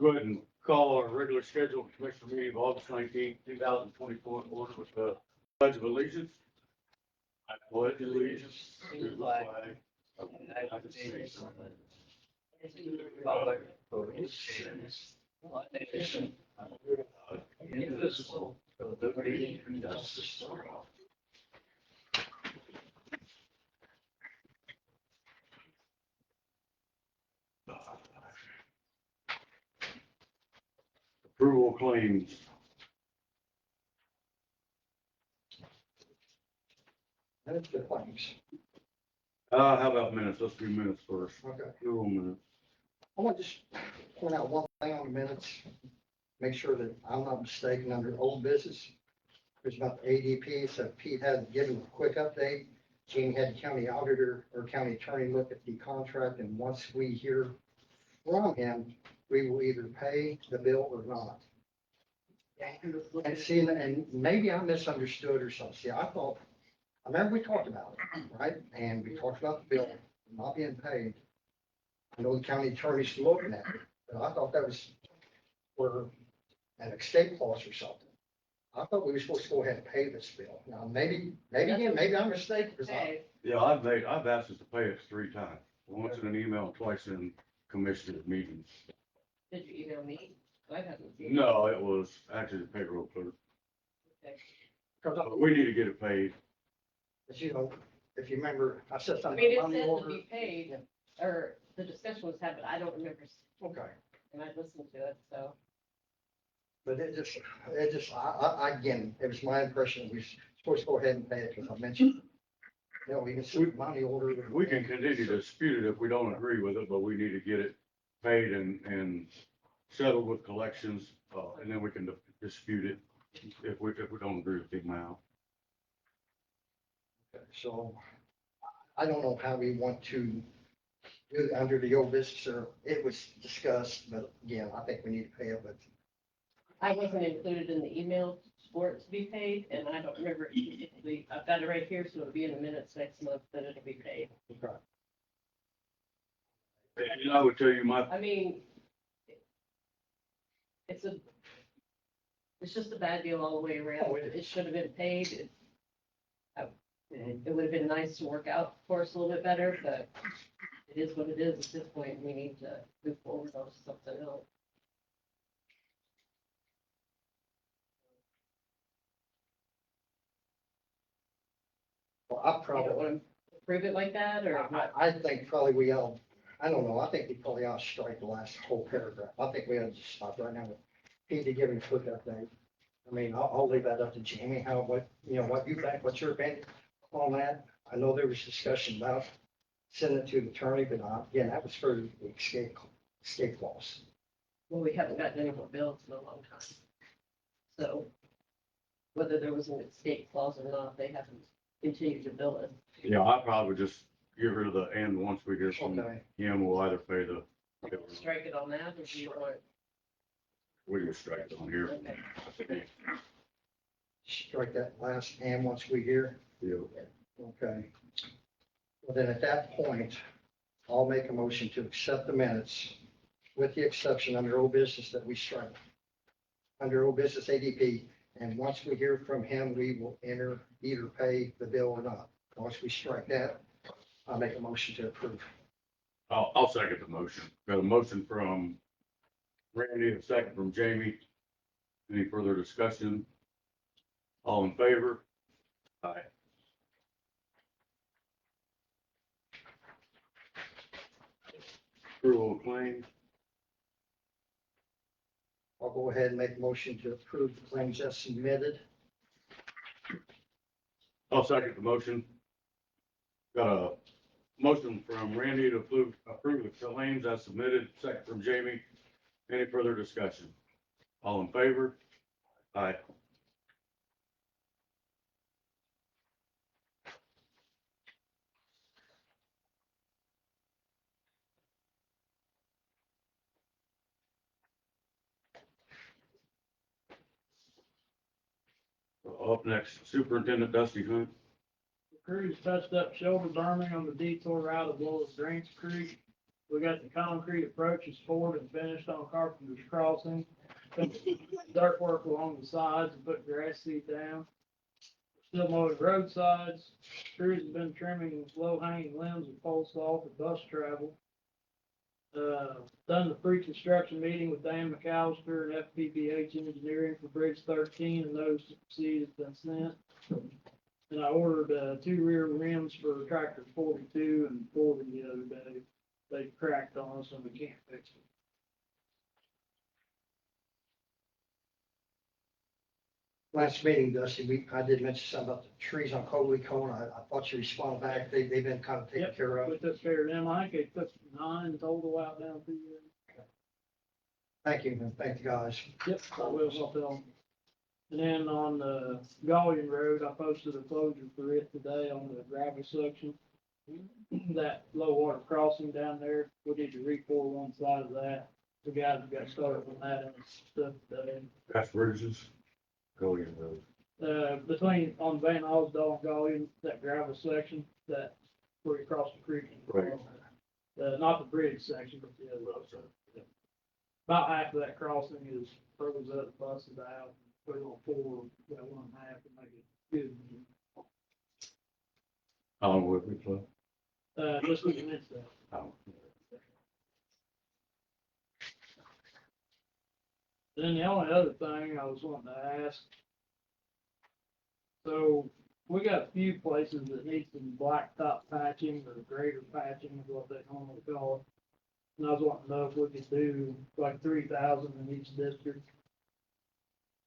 Go ahead and call our regular scheduled commissioner meeting of August 19th, 2024 in order with the pledge of allegiance. I pledge allegiance to the flag of the United States and to the republic for which it stands, one nation, under God, indivisible, with liberty and justice for all. Approval of claims. That's the claims. How about minutes? Let's do minutes first. Okay. Approval minutes. I want to just point out one thing on the minutes. Make sure that I'm not mistaken under old business. There's about the ADP, so Pete had given a quick update. Gene had county auditor or county attorney look at the contract, and once we hear from him, we will either pay the bill or not. And see, and maybe I misunderstood or something. See, I remember we talked about it, right? And we talked about the bill not being paid. I know the county attorney's looking at it, but I thought that was for an escape clause or something. I thought we were supposed to go ahead and pay this bill. Now, maybe I'm mistaken. Because Yeah, I've asked us to pay it 3 times. Once in an email and twice in commissioner meetings. Did you email me? I haven't seen. No, it was actually the payroll clerk. Okay. But we need to get it paid. you know, if you remember, I said I something mean, it about the said to order. be paid, or the discussion was had, but I don't remember, Okay, and I listened to it, so. but again, it was my impression we were supposed to go ahead and pay it because I mentioned, we can see money order. We can continue to dispute it if we don't agree with it, but we need to get it paid and settled with collections, and then we can dispute it if we don't agree with the amount. So I don't know how we want to do it under the old business, or it was discussed, but again, I think we need to pay it, but I wasn't included in the email for it to be paid, and I don't remember it specifically. I've got it right here, so it'll be in the minutes next month that it'll be paid. And I would tell you I mean, it's just a bad deal all the way around. Oh, it is. It should have been paid. It would have been nice to work out for us a little bit better, but it is what it is at this point. We need to move forward on something else. well, I I don't probably, want to approve it like that, or what? I think probably we all, I don't know, I think we probably ought to strike the last whole paragraph. I think we ought to just stop right now with Pete to give him a quick update. I mean, I'll leave that up to Jamie, what you think, what's your opinion on that? I know there was discussion about sending it to the attorney, but again, that was for the escape clause. Well, we haven't gotten any more bills in a long time. So whether there was an escape clause or not, they haven't continued to bill it. Yeah, I probably just get rid of the and once we hear from Okay. him, we'll either pay the, Strike it on that, or do you want? we can strike it on here. Okay. Strike that last and once we hear. Yeah. Okay. Well, then at that point, I'll make a motion to accept the minutes with the exception under old business that we strike. Under old business ADP, and once we hear from him, we will either pay the bill or not. Once we strike that, I'll make a motion to approve. I'll second the motion. Got a motion from Randy, a second from Jamie. Any further discussion? All in favor? Aye. Approval of claims. I'll go ahead and make a motion to approve the claims as submitted. I'll second the motion. Got a motion from Randy to approve the claims as submitted, second from Jamie. Any further discussion? All in favor? Aye. Up next, Superintendent Dusty Hunt. The crews touched up shoulder berming on the detour route of Willis Branch Creek. We got the concrete approaches poured and finished on Carpenter's Crossing. Dirt work along the sides and put grass seed down. Still mowing roadsides. Crews have been trimming low hanging limbs and poles off for bus travel. Done the pre-construction meeting with Dan McAllister and FPBH Engineering for Bridge 13, and those proceeds have been sent. And I ordered 2 rear rims for tractor 42 and 40 the other day. They cracked on us and we can't fix it. Last meeting, Dusty, I did mention something about the trees on Coley Cone. I thought you responded back. They've been kind of taken Yep. care of. We took care of them. I think they took 9 total out down through there. Thank you, and thank the guys. Yep, I will help them. And then on the Gullion Road, I posted a closure for it today on the gravel section. That low water crossing down there, we need to re-pour one side of that. The guys have got started on that and stuff today. That's Bridges, Gullion Road. Between, on Van Osdale and Gullion, that gravel section, that, where you cross the creek. Right. Not the bridge section, but the other side. About half of that crossing is froze up, busted out. We're gonna pour that 1.5 to make it good. How long will it be, Cliff? Just a minute, so. Oh. Then the only other thing I was wanting to ask. So we got a few places that need some blacktop patching or greater patching is what they normally call it. And I was wanting to know if we could do like 3,000 in each district.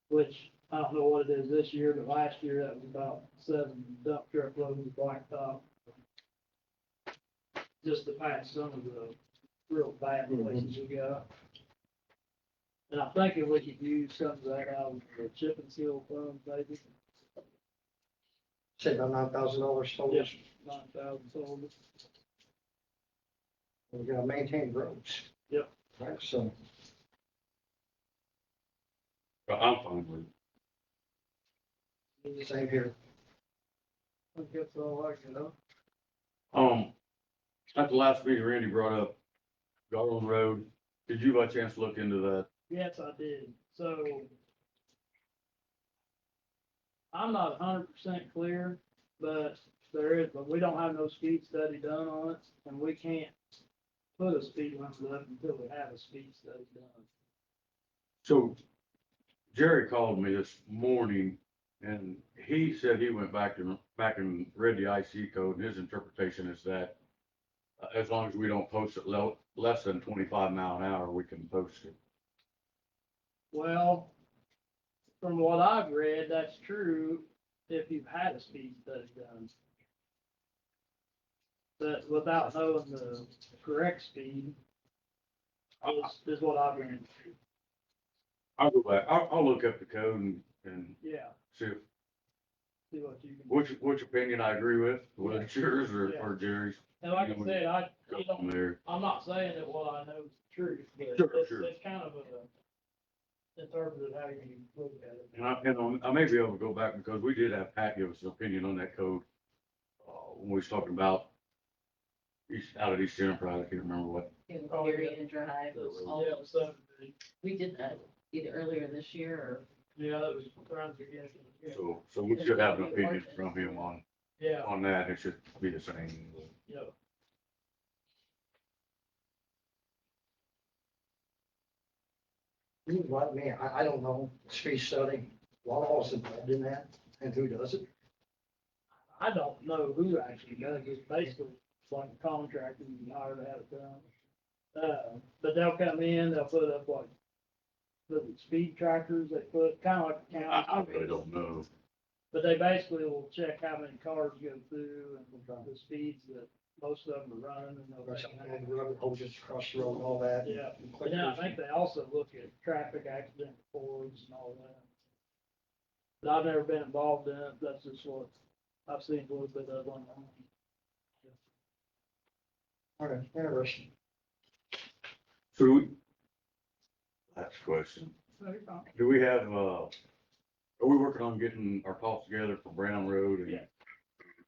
Which I don't know what it is this year, but last year that was about 7 dump truck loads of blacktop. Just to patch some of the real bad places we got. And I'm thinking we could use some of that out of the chip and seal fund, maybe. Say about $9,000 total. Yes. 9,000 total. We gotta maintain roads. Yep. Right, so I'm fine with it. same here. I think that's all I can know. At the last meeting, Randy brought up Garland Road. Did you by chance look into that? Yes, I did. So I'm not 100% clear, but but we don't have no speed study done on it, and we can't put a speed limit up until we have a speed study done. So Jerry called me this morning and he said he went back and read the IC code, and his interpretation is that as long as we don't post it less than 25 mile an hour, we can post it. Well, from what I've read, that's true if you've had a speed study done. But without knowing the correct speed is what I've read. I'll go back. I'll look up the code and Yeah, see see what you can. which opinion I agree with, whether it's yours Yeah. or Jerry's. And like I said, Go from there. I'm not saying that what I know is the truth, but Sure. it's kind of interpreted how you look at it. And I may be able to go back because we did have Pat give us an opinion on that code. When we was talking about out of East Enterprise, I can't remember what. In Oh, Erie yeah. and Drive, all Yeah, those. so, We did that either earlier this year or. yeah, that was around the beginning. Yeah. So we should have an opinion from him Yeah, on that. It should be the same. yeah. You know what, man, I don't know, speed study, what all's involved in that, and who does it? I don't know who actually does it, basically, it's like a contractor you hire to have it done. But they'll come in, they'll put up like, the speed trackers, they put, kind of like a I county. really don't know. But they basically will check how many cars go through and the speeds that most of them are running and they'll. Or something on the road, hoses across the road and all that. Yeah, and but then I clickers. think they also look at traffic accident reports and all that. But I've never been involved in it, that's just what I've seen a little bit of online. All right, interesting. So last question. Do we have, are we working on getting our costs together for Brown Road and Yeah.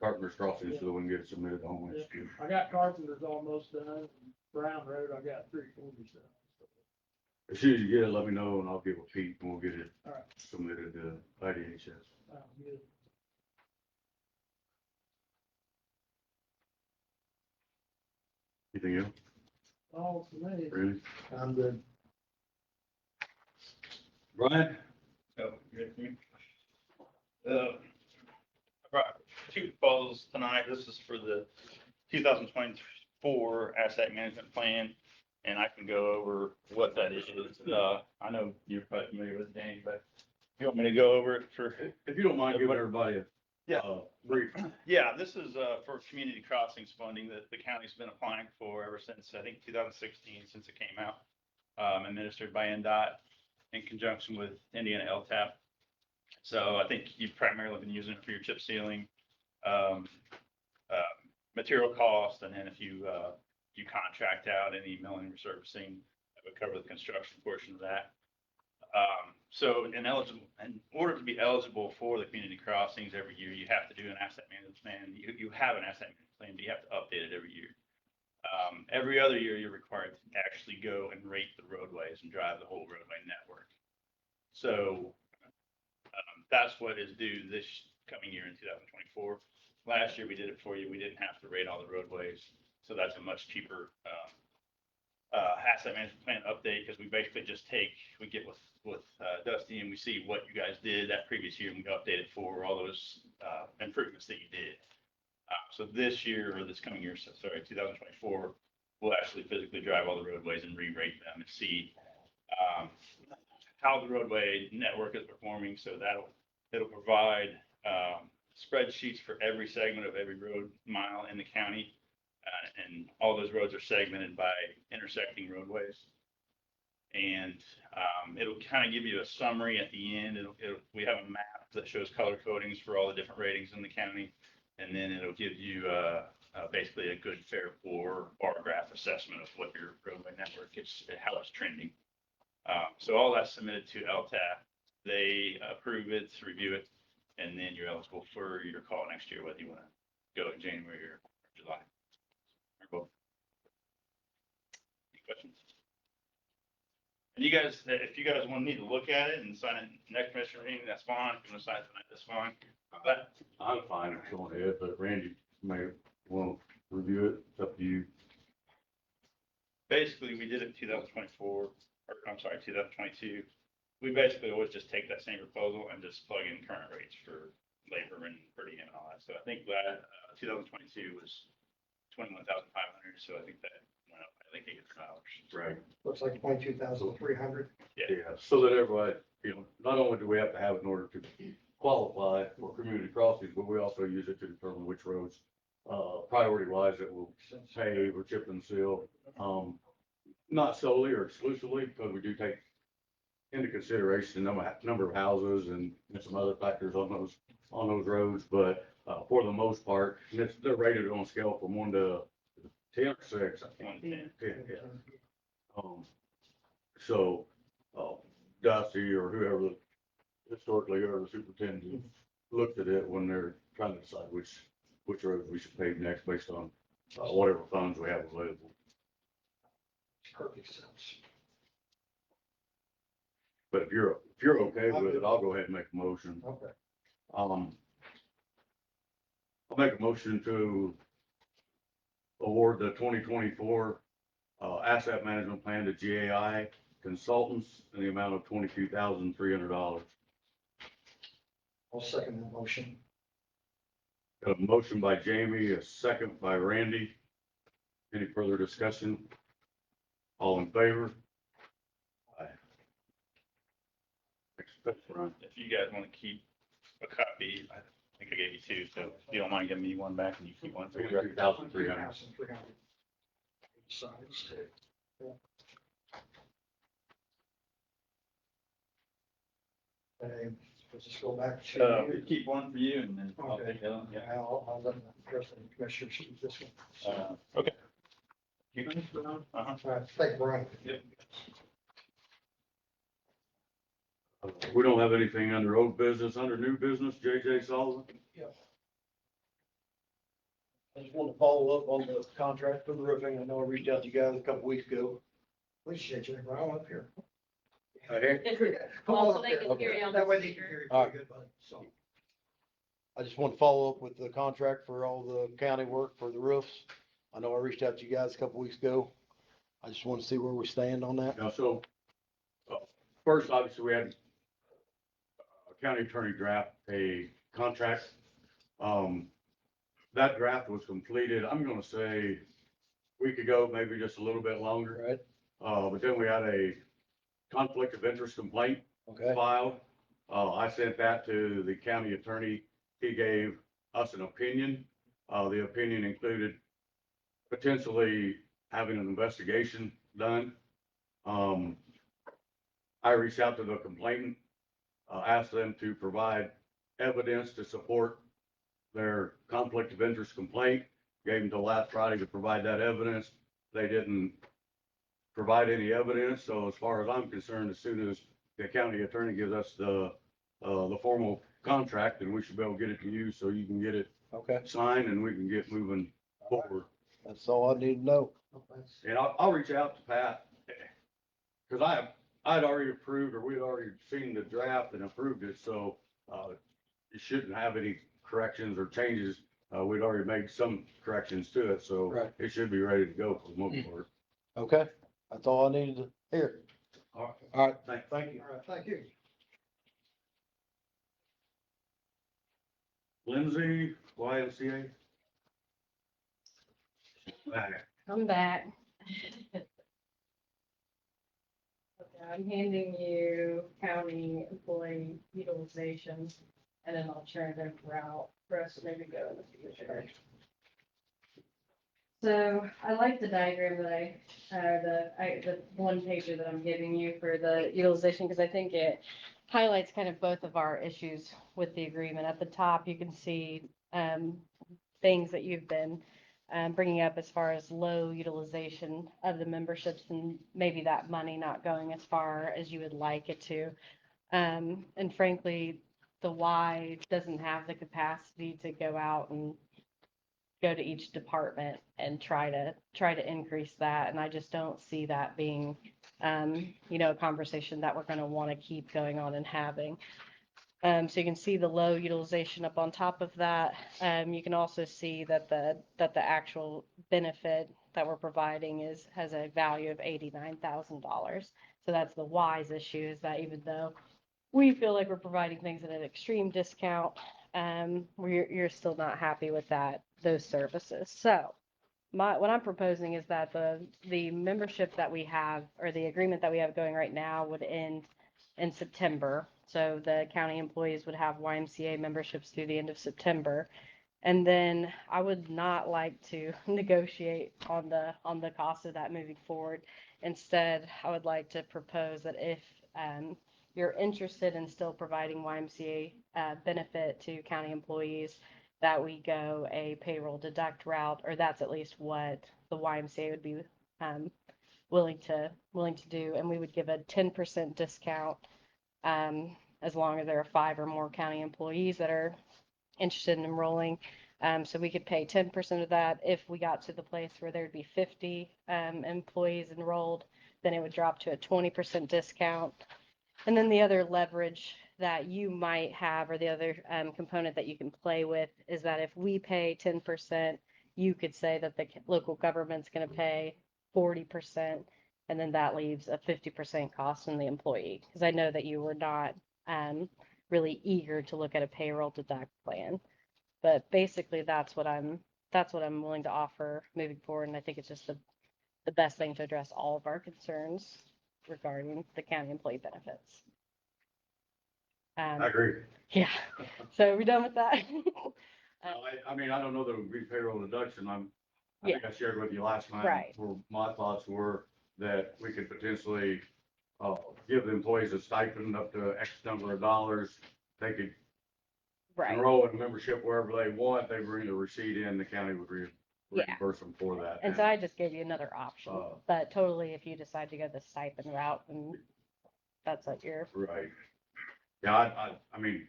Carpenter's Crossing so that we can get it submitted on Yeah. Wednesday? I got Carpenter's almost done, Brown Road, I got 347. As soon as you get it, let me know and I'll give a peek and we'll get it All right. submitted to IDHS. Good. Anything else, All for me. Randy? I'm good. Brian? Oh, good. I brought two proposals tonight. This is for the 2024 asset management plan, and I can go over what that is. I know you're probably familiar with it, Danny, but if you want me to go over it for, If you don't mind giving everybody a Yeah. brief. yeah, this is for community crossings funding that the county's been applying for ever since, I think, 2016, since it came out, administered by NDOT in conjunction with Indiana LTAP. So I think you've primarily been using it for your chip sealing, material cost, and then if you contract out any milling or resurfacing, that would cover the construction portion of that. So in order to be eligible for the community crossings every year, you have to do an asset management plan. You have an asset management plan, but you have to update it every year. Every other year, you're required to actually go and rate the roadways and drive the whole roadway network. So that's what is due this coming year in 2024. Last year we did it for you. We didn't have to rate all the roadways. So that's a much cheaper asset management plan update, because we basically just we get with Dusty and we see what you guys did that previous year, and we update it for all those improvements that you did. So this year, or this coming year, 2024, we'll actually physically drive all the roadways and re-rate them and see how the roadway network is performing. So it'll provide spreadsheets for every segment of every road mile in the county. And all those roads are segmented by intersecting roadways. And it'll kind of give you a summary at the end. We have a map that shows color codings for all the different ratings in the county. And then it'll give you basically a good, fair, poor bar graph assessment of what your roadway network is, how it's trending. So all that's submitted to LTAP. They approve it, review it, and then you're eligible for your call next year, whether you want to go in January or July. Or both. Any questions? And you guys, if you guys want to need to look at it and sign it next commissioner meeting, that's fine. If you want to sign it tonight, that's fine. But I'm fine with going ahead, but Randy may want to review it. It's up to you. basically, we did it in 2024, or I'm sorry, 2022. We basically always just take that same proposal and just plug in current rates for labor and per diem and all that. So I think that 2022 was 21,500. So I think that went up, I think $800. Right. Looks like 22,300. Yeah, so that everybody, not only do we have to have it in order to qualify for community crossings, but we also use it to determine which roads, priority wise, that will pave or chip and seal. Not solely or exclusively, because we do take into consideration the number of houses and some other factors on those roads, but for the most part, and they're rated on a scale from 1 to 10 or 6, I think. 10, yeah. So, Dusty or whoever, historically, whoever the superintendent looked at it when they're trying to decide which roads we should pave next based on whatever funds we have available. Perfect sense. But if you're okay with it, I'll go ahead and make a motion. Okay. I'll make a motion to award the 2024 asset management plan to GAI Consultants in the amount of $22,300. I'll second that motion. A motion by Jamie, a second by Randy. Any further discussion? All in favor? Aye. Thanks, Brian. If you guys want to keep a copy, I think I gave you two, so if you don't mind giving me one back and you keep one for your record. 2,300. 2,300. Sides. Okay, let's just go back to. Keep one for you and then I'll take that on. Yeah. I'll let the rest of the commissioners see this one. Okay. You- All Uh-huh. right, thank you, Brian. Yep. We don't have anything under old business, under new business, JJ Sullivan. I just want to follow up on the contract for the roofing. I know I reached out to you guys a couple weeks ago. Appreciate you, right on up here. Well, so they can hear you on the That way they can speaker. hear you All pretty good, bud, so. I just want to follow up with the contract for all the county work for the roofs. I know I reached out to you guys a couple weeks ago. I just want to see where we stand on that. Now, so, first, obviously, we had a county attorney draft a contract. That draft was completed, I'm gonna say, a week ago, maybe just a little bit longer. Right? But then we had a conflict of interest complaint Okay. filed. I sent that to the county attorney. He gave us an opinion. The opinion included potentially having an investigation done. I reached out to the complainant, asked them to provide evidence to support their conflict of interest complaint. Gave them till last Friday to provide that evidence. They didn't provide any evidence. So as far as I'm concerned, as soon as the county attorney gives us the formal contract, then we should be able to get it to you so you can get it Okay. signed and we can get moving forward. That's all I need to know. And I'll reach out to Pat, because I'd already approved, or we'd already seen the draft and approved it, so, it shouldn't have any corrections or changes. We'd already made some corrections to it, so Right. it should be ready to go for the most part. Okay. That's all I needed to hear. All right, All right. thank you. All right, thank you. Lindsay, YMCA? Back. I'm back. Okay, I'm handing you county employee utilization and an alternative route for us to maybe go in the future. So I like the diagram that the one pager that I'm giving you for the utilization, because I think it highlights kind of both of our issues with the agreement. At the top, you can see things that you've been bringing up as far as low utilization of the memberships and maybe that money not going as far as you would like it to. And frankly, the Y doesn't have the capacity to go out and go to each department and try to increase that. And I just don't see that being, a conversation that we're going to want to keep going on and having. So you can see the low utilization up on top of that. You can also see that the actual benefit that we're providing has a value of $89,000. So that's the wise issue, is that even though we feel like we're providing things at an extreme discount, you're still not happy with those services. So what I'm proposing is that the membership that we have, or the agreement that we have going right now, would end in September. So the county employees would have YMCA memberships through the end of September. And then I would not like to negotiate on the cost of that moving forward. Instead, I would like to propose that if you're interested in still providing YMCA benefit to county employees, that we go a payroll deduct route, or that's at least what the YMCA would be willing to do. And we would give a 10% discount as long as there are 5 or more county employees that are interested in enrolling. So we could pay 10% of that. If we got to the place where there'd be 50 employees enrolled, then it would drop to a 20% discount. And then the other leverage that you might have, or the other component that you can play with, is that if we pay 10%, you could say that the local government's going to pay 40%, and then that leaves a 50% cost on the employee. Because I know that you were not really eager to look at a payroll deduct plan, but basically that's what I'm willing to offer moving forward, and I think it's just the best thing to address all of our concerns regarding the county employee benefits. I agree. Yeah. So are we done with that? I mean, I don't know that it would be payroll deduction. I think I shared with you last time. Right. Where my thoughts were that we could potentially give the employees a stipend up to X number of dollars. They could Right. enroll in membership wherever they want. They bring the receipt in, the county would reimburse them for that. And so I just gave you another option, Uh, but totally, if you decide to go the stipend route, and that's like your, Right. Yeah, I mean,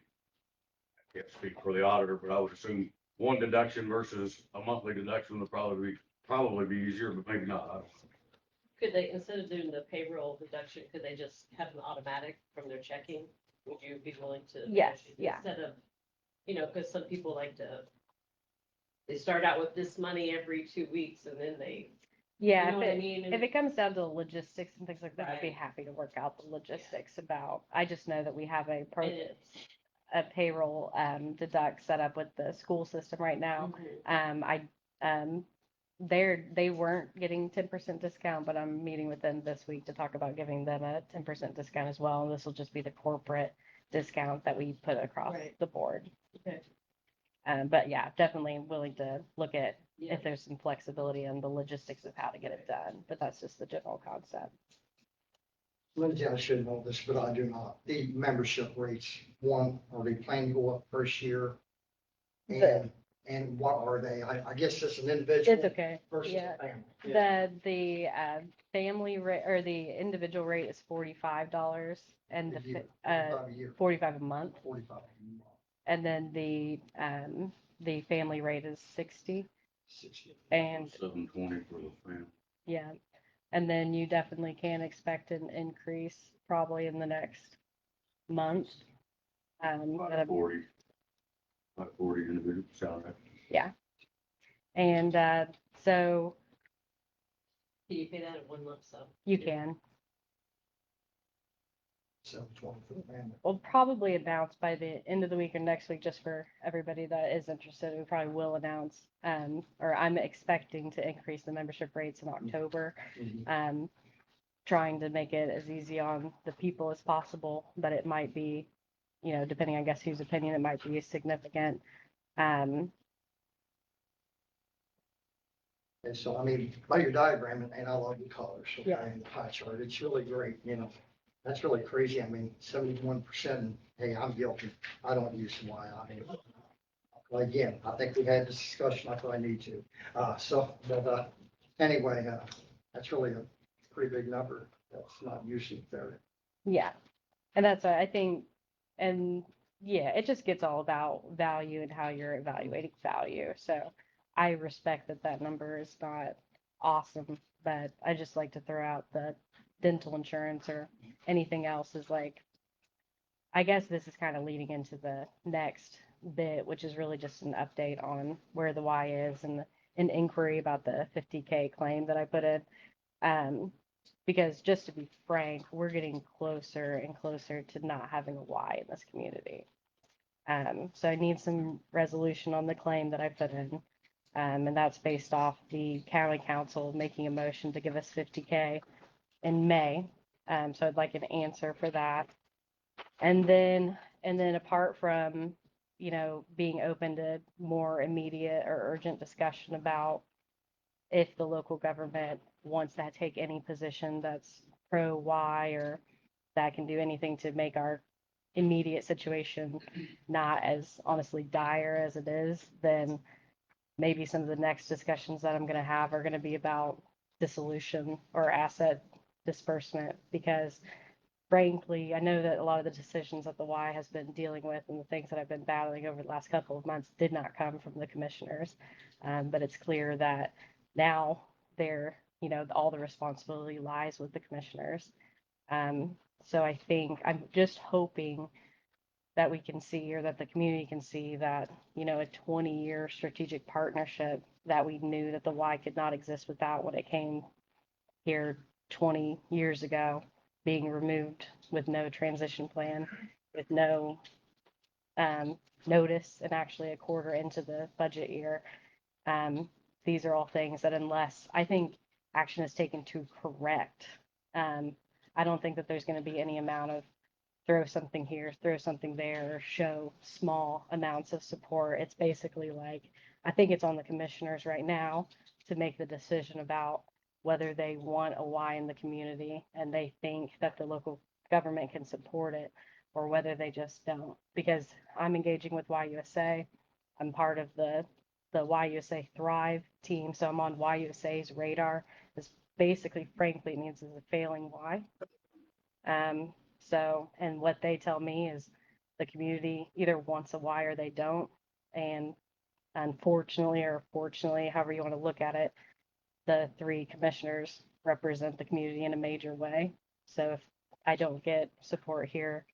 I can't speak for the auditor, but I would assume one deduction versus a monthly deduction would probably be easier, but maybe not. I don't know. Could they, instead of doing the payroll deduction, could they just have an automatic from their checking? Would you be willing to? Yes, yeah. Instead of, because some people like to, they start out with this money every 2 weeks and then they, Yeah, you know what I if mean? it comes down to the logistics and things like that, I'd be Right. happy to work out the logistics about, I just know that we have And it's, a payroll, deduct set up with the school system right now. Um, they weren't getting 10% discount, but I'm meeting with them this week to talk about giving them a 10% discount as well. And this will just be the corporate discount that we put across Right. the board. Okay. But yeah, definitely willing to look at yeah, if there's some flexibility in the logistics of how to get it done, but that's just the general concept. Lindsay, I should know this, but I do not. The membership rates, one, are they planning to go up first year? The- And what are they? I guess it's an individual It's okay. versus Yeah. a family. The family rate or the individual rate is $45 and A year, the 45 a year, 45 a month. 45. And then the family rate is 60. 60. And 720 for the family. yeah, and then you definitely can expect an increase probably in the next month. About 40 individual salary. And so can you pay that in one lump sum? you can. 720 for the family. We'll probably announce by the end of the week or next week, just for everybody that is interested. We probably will announce, or I'm expecting to increase the membership rates in October. Trying to make it as easy on the people as possible, but it might be, depending, I guess, whose opinion, it might be significant. And so, I mean, by your diagram, and I love the colors, okay, Yeah. and the pie chart, it's really great, That's really crazy. I mean, 71%, hey, I'm guilty. I don't use Y. I mean, again, I think we had this discussion. I thought I need to. Anyway, that's really a pretty big number. That's not usually there. Yeah. And that's, I think, and yeah, it just gets all about value and how you're evaluating value. So I respect that number is not awesome, but I just like to throw out the dental insurance or anything else is like, I guess this is kind of leading into the next bit, which is really just an update on where the Y is and an inquiry about the 50K claim that I put in. Because just to be frank, we're getting closer and closer to not having a Y in this community. So I need some resolution on the claim that I put in. And that's based off the county council making a motion to give us 50K in May. So I'd like an answer for that. And then apart from, being open to more immediate or urgent discussion about if the local government wants to take any position that's pro Y or that can do anything to make our immediate situation not as honestly dire as it is, then maybe some of the next discussions that I'm going to have are going to be about dissolution or asset disbursement, because frankly, I know that a lot of the decisions that the Y has been dealing with and the things that I've been battling over the last couple of months did not come from the commissioners. But it's clear that now they're, all the responsibility lies with the commissioners. So I think I'm just hoping that we can see, or that the community can see, that, a 20-year strategic partnership that we knew that the Y could not exist without when it came here 20 years ago, being removed with no transition plan, with no notice, and actually a quarter into the budget year. These are all things that, unless I think action is taken to correct, I don't think that there's going to be any amount of throw something here, throw something there, show small amounts of support. It's basically like, I think it's on the commissioners right now to make the decision about whether they want a Y in the community and they think that the local government can support it, or whether they just don't. Because I'm engaging with YUSA. I'm part of the YUSA Thrive team, so I'm on YUSA's radar. This basically, frankly, means it's a failing Y. So, and what they tell me is the community either wants a Y or they don't. And unfortunately or fortunately, however you want to look at it, the three commissioners represent the community in a major way. So if I don't get support here,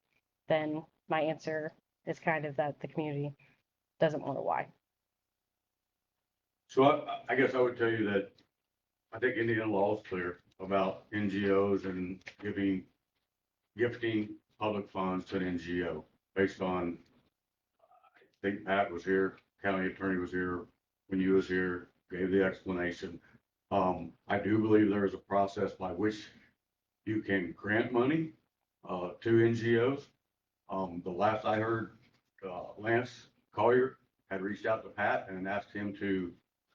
then my answer is kind of that the community doesn't want to why. So I guess I would tell you that I think Indiana law is clear about NGOs and gifting public funds to an NGO based on, I think Pat was here, county attorney was here, when you was here, gave the explanation. I do believe there is a process by which you can grant money, to NGOs. The last I heard, Lance Collier had reached out to Pat and asked him to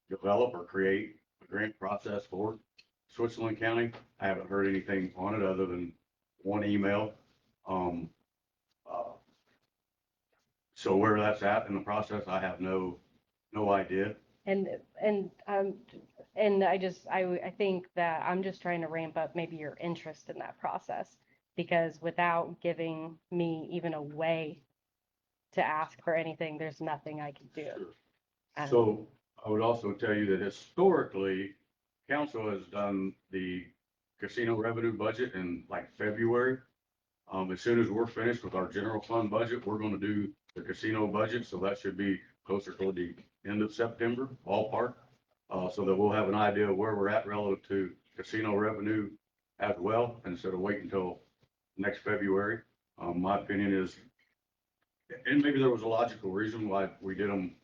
develop or create a grant process for Switzerland County. I haven't heard anything on it other than one email. Uh, So where that's at in the process, I have no idea. And, I think that I'm just trying to ramp up maybe your interest in that process. Because without giving me even a way to ask for anything, there's nothing I can do. So I would also tell you that historically, council has done the casino revenue budget in like February. As soon as we're finished with our general fund budget, we're gonna do the casino budget, so that should be closer toward the end of September, ballpark. So that we'll have an idea of where we're at relative to casino revenue as well, instead of waiting until next February. My opinion is, and maybe there was a logical reason why we did them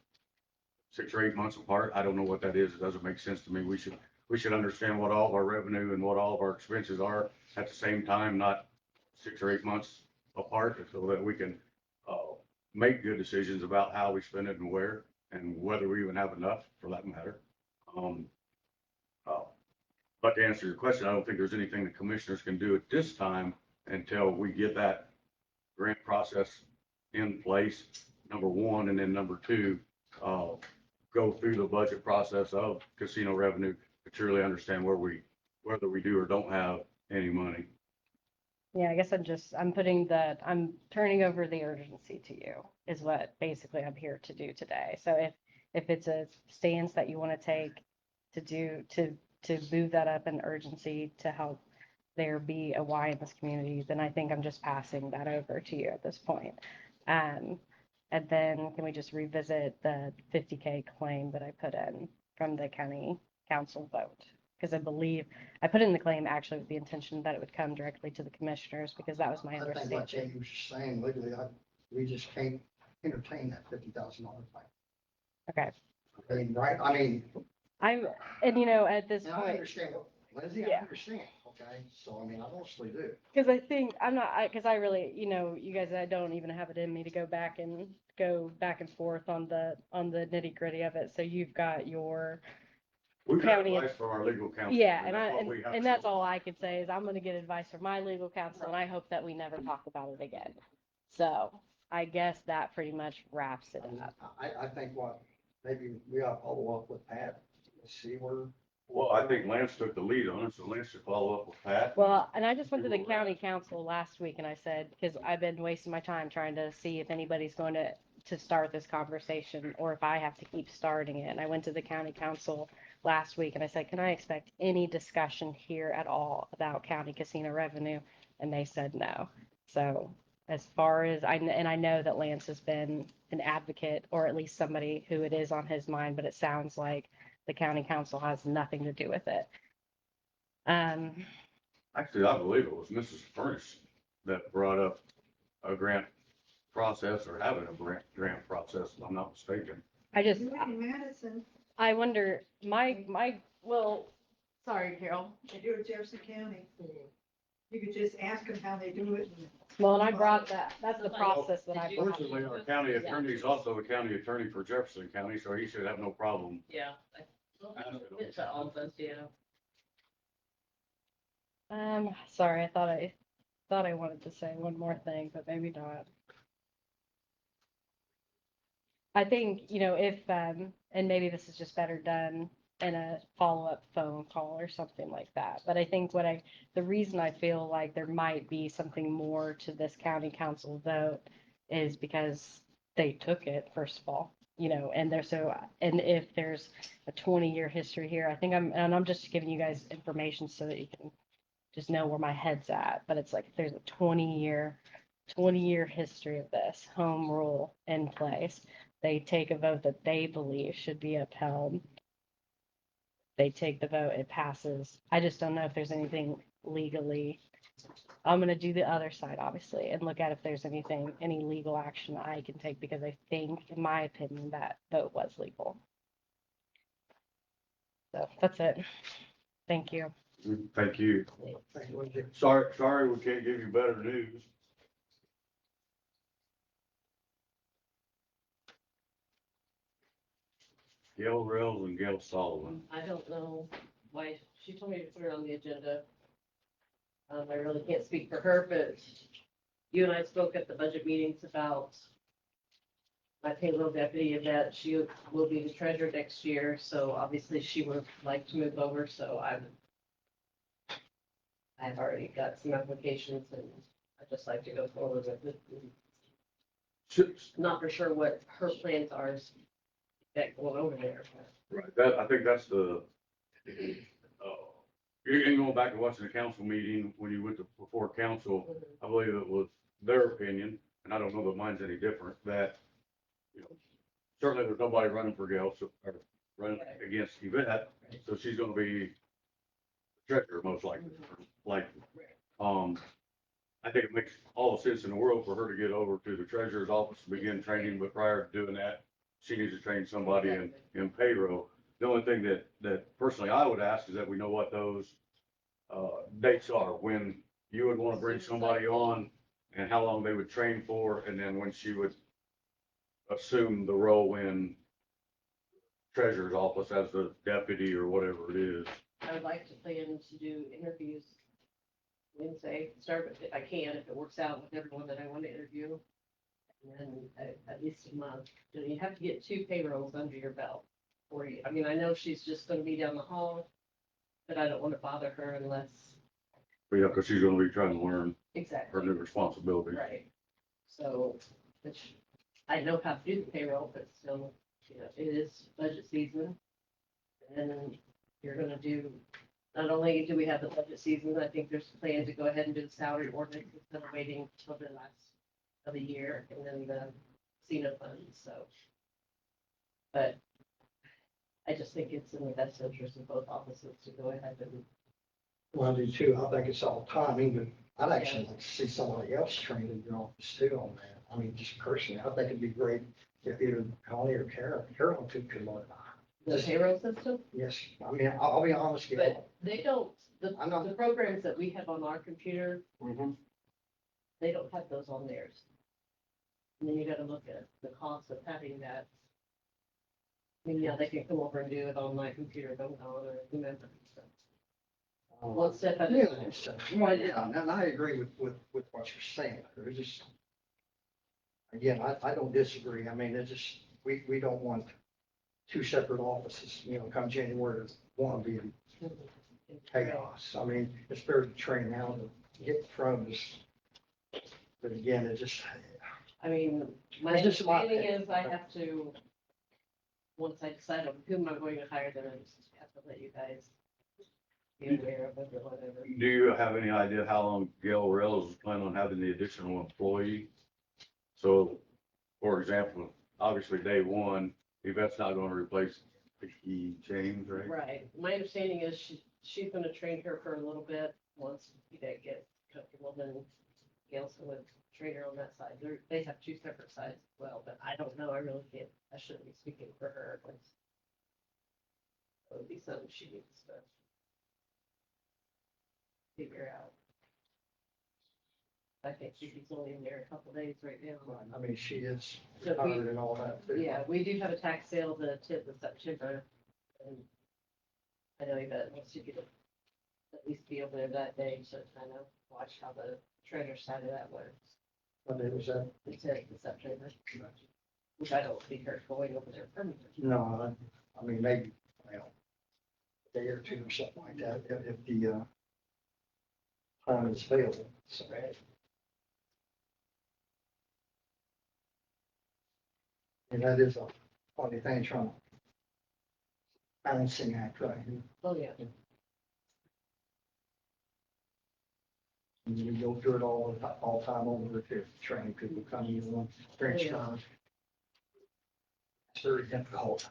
6 or 8 months apart. I don't know what that is. It doesn't make sense to me. We should understand what all of our revenue and what all of our expenses are at the same time, not 6 or 8 months apart, so that we can make good decisions about how we spend it and where, and whether we even have enough for that matter. But to answer your question, I don't think there's anything the commissioners can do at this time until we get that grant process in place, number one, and then number two, go through the budget process of casino revenue to truly understand whether we do or don't have any money. Yeah, I guess I'm I'm turning over the urgency to you is what basically I'm here to do today. So if it's a stance that you want to take to move that up in urgency to help there be a why in this community, then I think I'm just passing that over to you at this point. And then can we just revisit the 50K claim that I put in from the county council vote? Because I believe I put in the claim actually with the intention that it would come directly to the commissioners, because that was my I think what understanding. Jamie was just saying, legally, we just can't entertain that $50,000 claim. Okay. I mean, right, I mean, And at this and I point, understand what, Lindsay, I Yeah. understand, okay? So, I mean, I honestly do. because I think because I really, you guys, I don't even have it in me to go back and forth on the nitty gritty of it. So you've got your, We've got County- advice from our legal counsel. yeah, that's what we have and to that's go. all I could say is I'm going to get advice from my legal counsel, and I hope that we never talk about it again. So I guess that pretty much wraps it up. I think maybe we ought to follow up with Pat, see where. Well, I think Lance took the lead on it, so Lance should follow up with Pat. Well, and I just went to the county council last week and I said, because I've been wasting my time trying to see if anybody's going to start this conversation or if I have to keep starting it. And I went to the county council last week and I said, can I expect any discussion here at all about county casino revenue? And they said no. So as far as I know that Lance has been an advocate, or at least somebody who it is on his mind, but it sounds like the county council has nothing to do with it. Actually, I believe it was Mrs. Furnish that brought up a grant process, or having a grant process, if I'm not mistaken. Madison, I wonder, well, sorry, Carol. they do it Jefferson County. You could just ask them how they do it. Well, and I brought that's the process that I brought. Fortunately, our county attorney is also the county attorney for Jefferson County, so he should have no problem. Yeah. It's all of us, yeah. Sorry, I thought I wanted to say one more thing, but maybe not. I think, if, and maybe this is just better done in a follow-up phone call or something like that. But I think the reason I feel like there might be something more to this county council vote is because they took it, first of all. you know, and there's so, and if there's a 20-year history here, and I'm just giving you guys information so that you can just know where my head's at, but it's like, if there's a 20-year history of this home rule in place, they take a vote that they believe should be upheld. They take the vote, it passes. I just don't know if there's anything legally. I'm gonna do the other side, obviously, and look at if there's anything, any legal action I can take, because I think, in my opinion, that vote was legal. So that's it. Thank you. Thank you. Sorry, we can't give you better news. Gail Rails and Gail Sullivan. I don't know why, she told me to put it on the agenda. I really can't speak for her, but you and I spoke at the budget meetings about my payroll deputy, and that she will be the treasurer next year, so obviously she would like to move over, so I've already got some applications, and I'd just like to go forward with it. Not for sure what her plans are that going over there. Right, I think that's the, and going back and watching the council meeting, when you went to, before council, I believe it was their opinion, and I don't know that mine's any different, that, you know, certainly there's nobody running for Gail, or running against Yvette, so she's gonna be treasurer most likely, I think it makes all the sense in the world for her to get over to the treasurer's office to begin training, but prior to doing that, she needs to train somebody in payroll. The only thing that personally I would ask is that we know what those dates are, when you would want to bring somebody on and how long they would train for, and then when she would assume the role in treasurer's office as the deputy or whatever it is. I would like to plan to do interviews Wednesday, start if I can, if it works out with everyone that I want to interview. And then at least a month, you have to get 2 payrolls under your belt. Or, I mean, I know she's just gonna be down the hall, but I don't want to bother her unless, But yeah, because she's going to be trying to learn her exactly, new responsibilities. right. So, which, I know how to do the payroll, but still, you know, it is budget season. And then you're gonna do, not only do we have the budget season, I think there's a plan to go ahead and do the salary ordinance instead of waiting till the last of the year, and then the CENA funds, so. But I just think it's in the best interest of both offices to go ahead and, Well, I do too. I think it's all timing, but I'd actually like to see somebody else trained in your office too on that. I mean, just personally, I think it'd be great if either Connie or Carol could learn. the payroll system, Yes, I mean, I'll be honest with you. but they don't, I'm not- the programs that we have on our computer, Mhm. they don't have those on theirs. And then you gotta look at the cost of having that. I mean, yeah, they can come over and do it on my computer, don't know, or whomever, so. One step at a Yeah, time. so, well, yeah, and I agree with what you're saying. It's just, again, I don't disagree. I mean, it's just, we don't want 2 separate offices, you know, come January, one be in chaos. I mean, it's better to train out and get from this. But again, it just, I mean, my It's just my understanding opinion. is I have to, once I decide on whom I'm going to hire, then I just have to let you guys be aware of it or whatever. Do you have any idea how long Gail Rails is planning on having the additional employee? So, for example, obviously day one, Yvette's not going to replace Vicky James, right? Right, my understanding is she's gonna train her for a little bit, once you get comfortable, then Gail's gonna train her on that side. They have 2 separate sides as well, but I don't know, I really can't, I shouldn't be speaking for her, but it would be something she needs to figure out. I think she's only in there a couple days right now. I mean, she is So we- tired and all that too. Yeah, we do have a tax sale the 10th of September, and I know that once you get at least be over there that day, to kind of watch how the treasure side of that works. What day was that? The 10th of September, which I don't see her going over there permanently. No, I mean, maybe, well, a day or 2 or something like that, if the time is available. So, Right. and that is a Only thing trying to balancing act right here. Oh, yeah. And you go through it all time over if you're training people coming in, French Yeah. time. It's very difficult.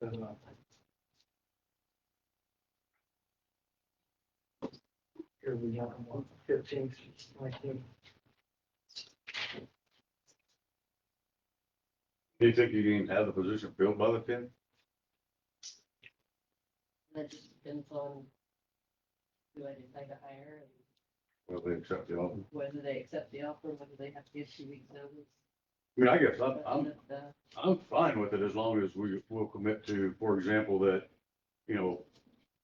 But, here we have 15th, 19th. Do you think you can have the position filled by the 10th? That just depends on who I decide to hire and Will they accept the offer? whether they accept the offer, whether they have to give 2 weeks notice. I mean, I guess I'm But, I'm fine with it as long as we will commit to, for example, that, you know,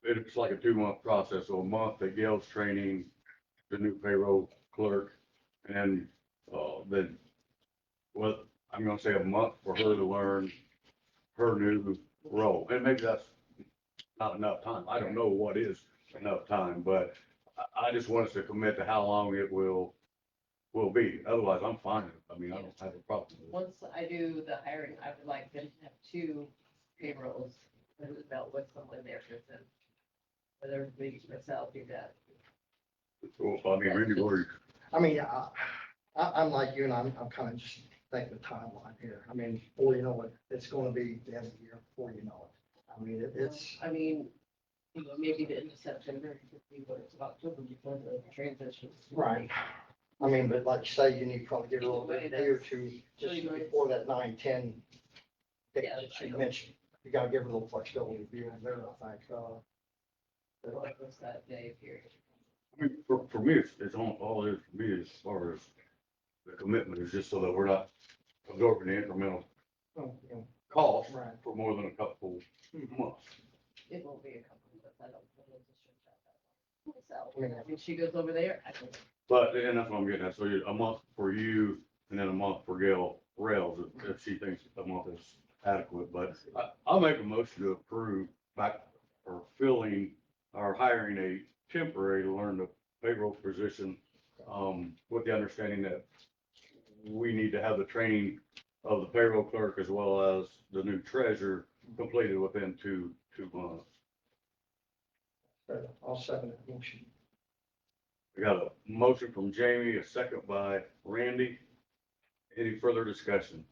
it's like a 2-month process, so a month that Gail's training the new payroll clerk, and, then, well, I'm gonna say a month for her to learn her new role, and maybe that's not enough time, I don't know what is enough time, but I just want us to commit to how long it will be, otherwise I'm fine, I mean, I don't have a problem with it. Once I do the hiring, I would like them to have 2 payrolls, and it's about with someone there for them. Whether maybe myself, your dad. Well, I mean, Randy, what are you- I mean, I'm like you, and I'm kind of just thinking the timeline here. I mean, before you know it, it's gonna be the end of the year before you know it. I mean, it's, I mean, you know, maybe the end of September, it could be what it's October before the transition. right. I mean, but like you say, you need to probably give it a little bit, a day or two, just before that 9/10 date Yeah, that I you know. mentioned. You gotta give her a little flexibility to be in there, I think. What was that day period? I mean, for me, it's all it is for me as far as the commitment is just so that we're not absorbing the incremental you know, cost Right. for more than a couple months. It won't be a couple, but I don't want to stretch out that long. Yeah. Myself, when she goes over there, I don't. But, and that's what I'm getting at, so a month for you and then a month for Gail Rails, if she thinks a month is adequate, but I'll make a motion to approve back or filling or hiring a temporary to learn the payroll position, with the understanding that we need to have the training of the payroll clerk as well as the new treasurer completed within two months. I'll second that motion. We got a motion from Jamie, a second by Randy. Any further discussion?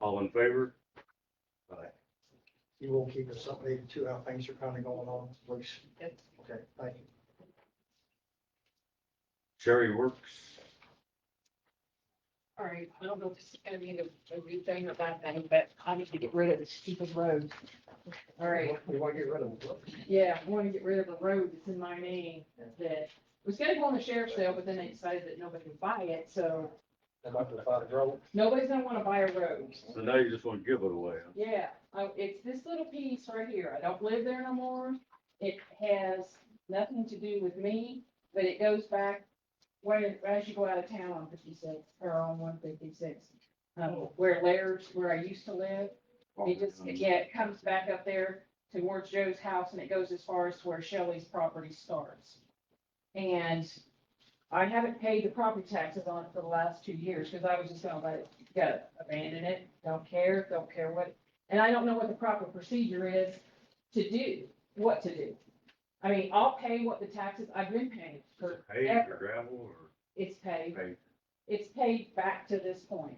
All in favor? Aye. You will keep us updated too, how things are kind of going on, please. Yep. Okay, thank you. Sherry Works, All right, I don't know if this is gonna be a good thing or bad thing, but I need to get rid of the stupid road. All right, We want to get rid of it. yeah, I wanna get rid of a road that's in my name that was gonna go on the sheriff's sale, but then they decided that nobody would buy it, so I'd like to find a road. nobody's gonna wanna buy a road. so now you just want to give it away, huh? Yeah, it's this little piece right here. I don't live there no more. It has nothing to do with me, but it goes back as you go out of town on 56 or on 156. Where Laird's, where I used to live. It just, yeah, it comes back up there towards Joe's house and it goes as far as to where Shelley's property starts. And I haven't paid the property taxes on it for the last 2 years because I was just gonna let it go, abandon it, don't care what. And I don't know what the proper procedure is to do, what to do. I mean, I'll pay what the taxes I've been paying Hay or forever. gravel or It's paid. hay? It's paid back to this point.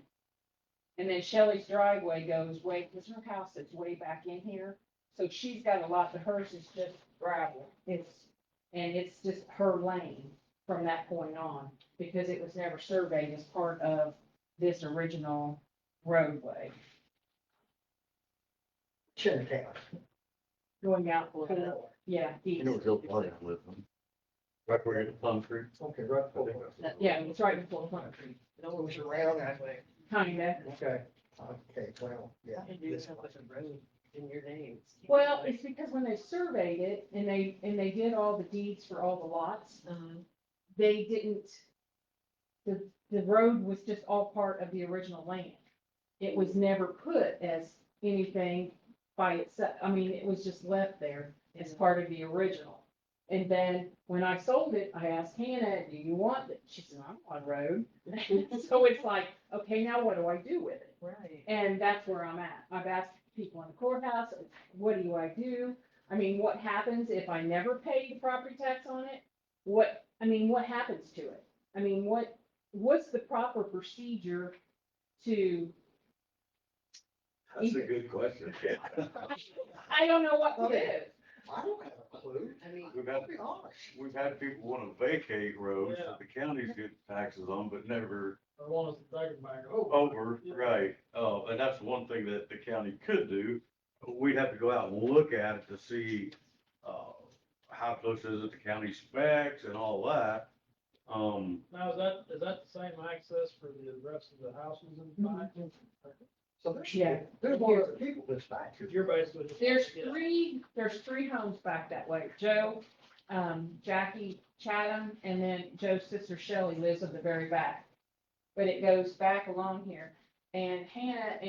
And then Shelley's driveway goes way, because her house is way back in here. So she's got a lot, but hers is just gravel. It's just her lane from that point on, because it was never surveyed as part of this original roadway. Chinatown. Going out for, yeah, east. Right where you get the plum tree? Okay, right. Yeah, it's right before Plum Creek. Goes around that way. Kinda. Okay, okay, well, yeah. I do have a road in your name. Well, it's because when they surveyed it and they did all the deeds for all the lots, they didn't, the road was just all part of the original land. It was never put as anything by itself. I mean, it was just left there as part of the original. And then when I sold it, I asked Hannah, do you want it? She said, I'm on road. So it's like, okay, now what do I do with it? Right. And that's where I'm at. I've asked people in the courthouse, what do I do? I mean, what happens if I never pay the property tax on it? What happens to it? I mean, what's the proper procedure to, That's a good question. I don't know what to do. I don't have a clue. I mean, We've I'll had, be honest. we've had people want to vacate roads Yeah. that the counties get taxes on, but never I want us to take it back over. over, right? And that's one thing that the county could do. We'd have to go out and look at it to see, how close is it to county specs and all that. Now, is that the same access for the rest of the houses in the back? So there's, Yeah. there's more other people that's back here. You're basically. just- There's three homes back that way. Joe, Jackie Chatham, and then Joe's sister Shelley lives at the very back. But it goes back along here. And Hannah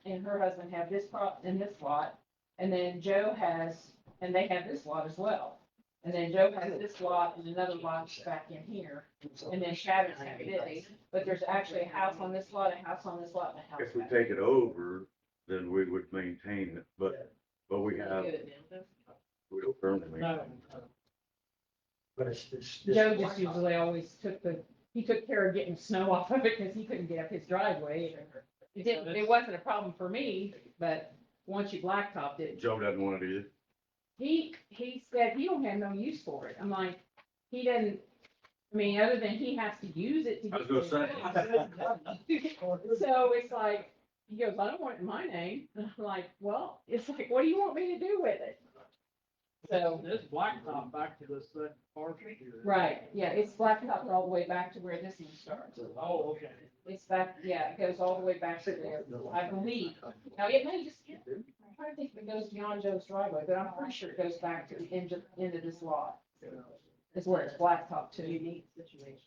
and her husband have this in this lot. And then Joe has, and they have this lot as well. And then Joe has this lot and another lot back in here. And then Chatham's have this. But there's actually a house on this lot, a house on this lot, and a house If we back. take it over, then we would maintain it, but we have, do it now. we don't currently No, maintain. But it's. Joe just usually always he took care of getting snow off of it because he couldn't get up his driveway. It wasn't a problem for me, but once you blacktopped it, Joe doesn't want it either. he said he don't have no use for it. I'm like, he doesn't, I mean, other than he has to use it to I was get. gonna say. So it's like, he goes, I don't want it in my name. And I'm like, well, it's like, what do you want me to do with it? So, this blacktop back to this park here. right, yeah, it's blacktopped all the way back to where this one starts. Oh, okay. It's back, yeah, it goes all the way back to there, I believe. Now, it may just, I'm trying to think if it goes beyond Joe's driveway, but I'm pretty sure it goes back to the end of this lot. Is where it's blacktop too. Unique situation.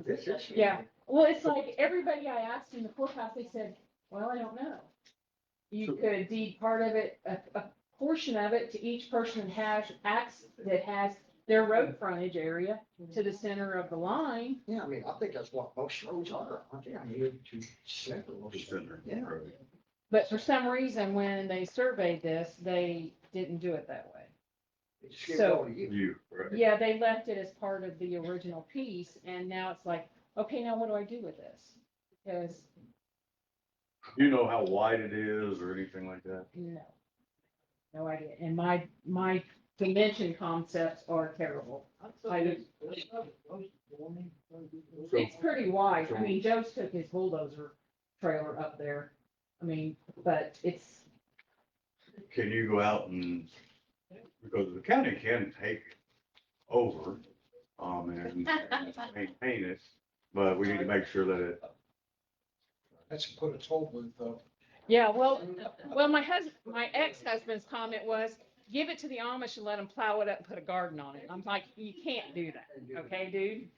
This is. Yeah, well, it's like, everybody I asked in the courthouse, they said, well, I don't know. You could deed part of it, a portion of it to each person that has their road frontage area to the center of the line. Yeah, I mean, I think that's what most roads are, aren't they? I mean, to center. Just in there. Yeah. But for some reason, when they surveyed this, they didn't do it that way. They just give it all to you. You, right? Yeah, they left it as part of the original piece, and now it's like, okay, now what do I do with this? Because, Do you know how wide it is or anything like that? no idea. And my dimension concepts are terrible. It's pretty wide. I mean, Joe's took his bulldozer trailer up there. I mean, but it's, Can you go out and, because the county can take over, and maintain it, but we need to make sure that it, Let's put a toll booth up. yeah, well, my ex-husband's comment was, give it to the Amish and let them plow it up and put a garden on it. I'm like, you can't do that, okay, dude?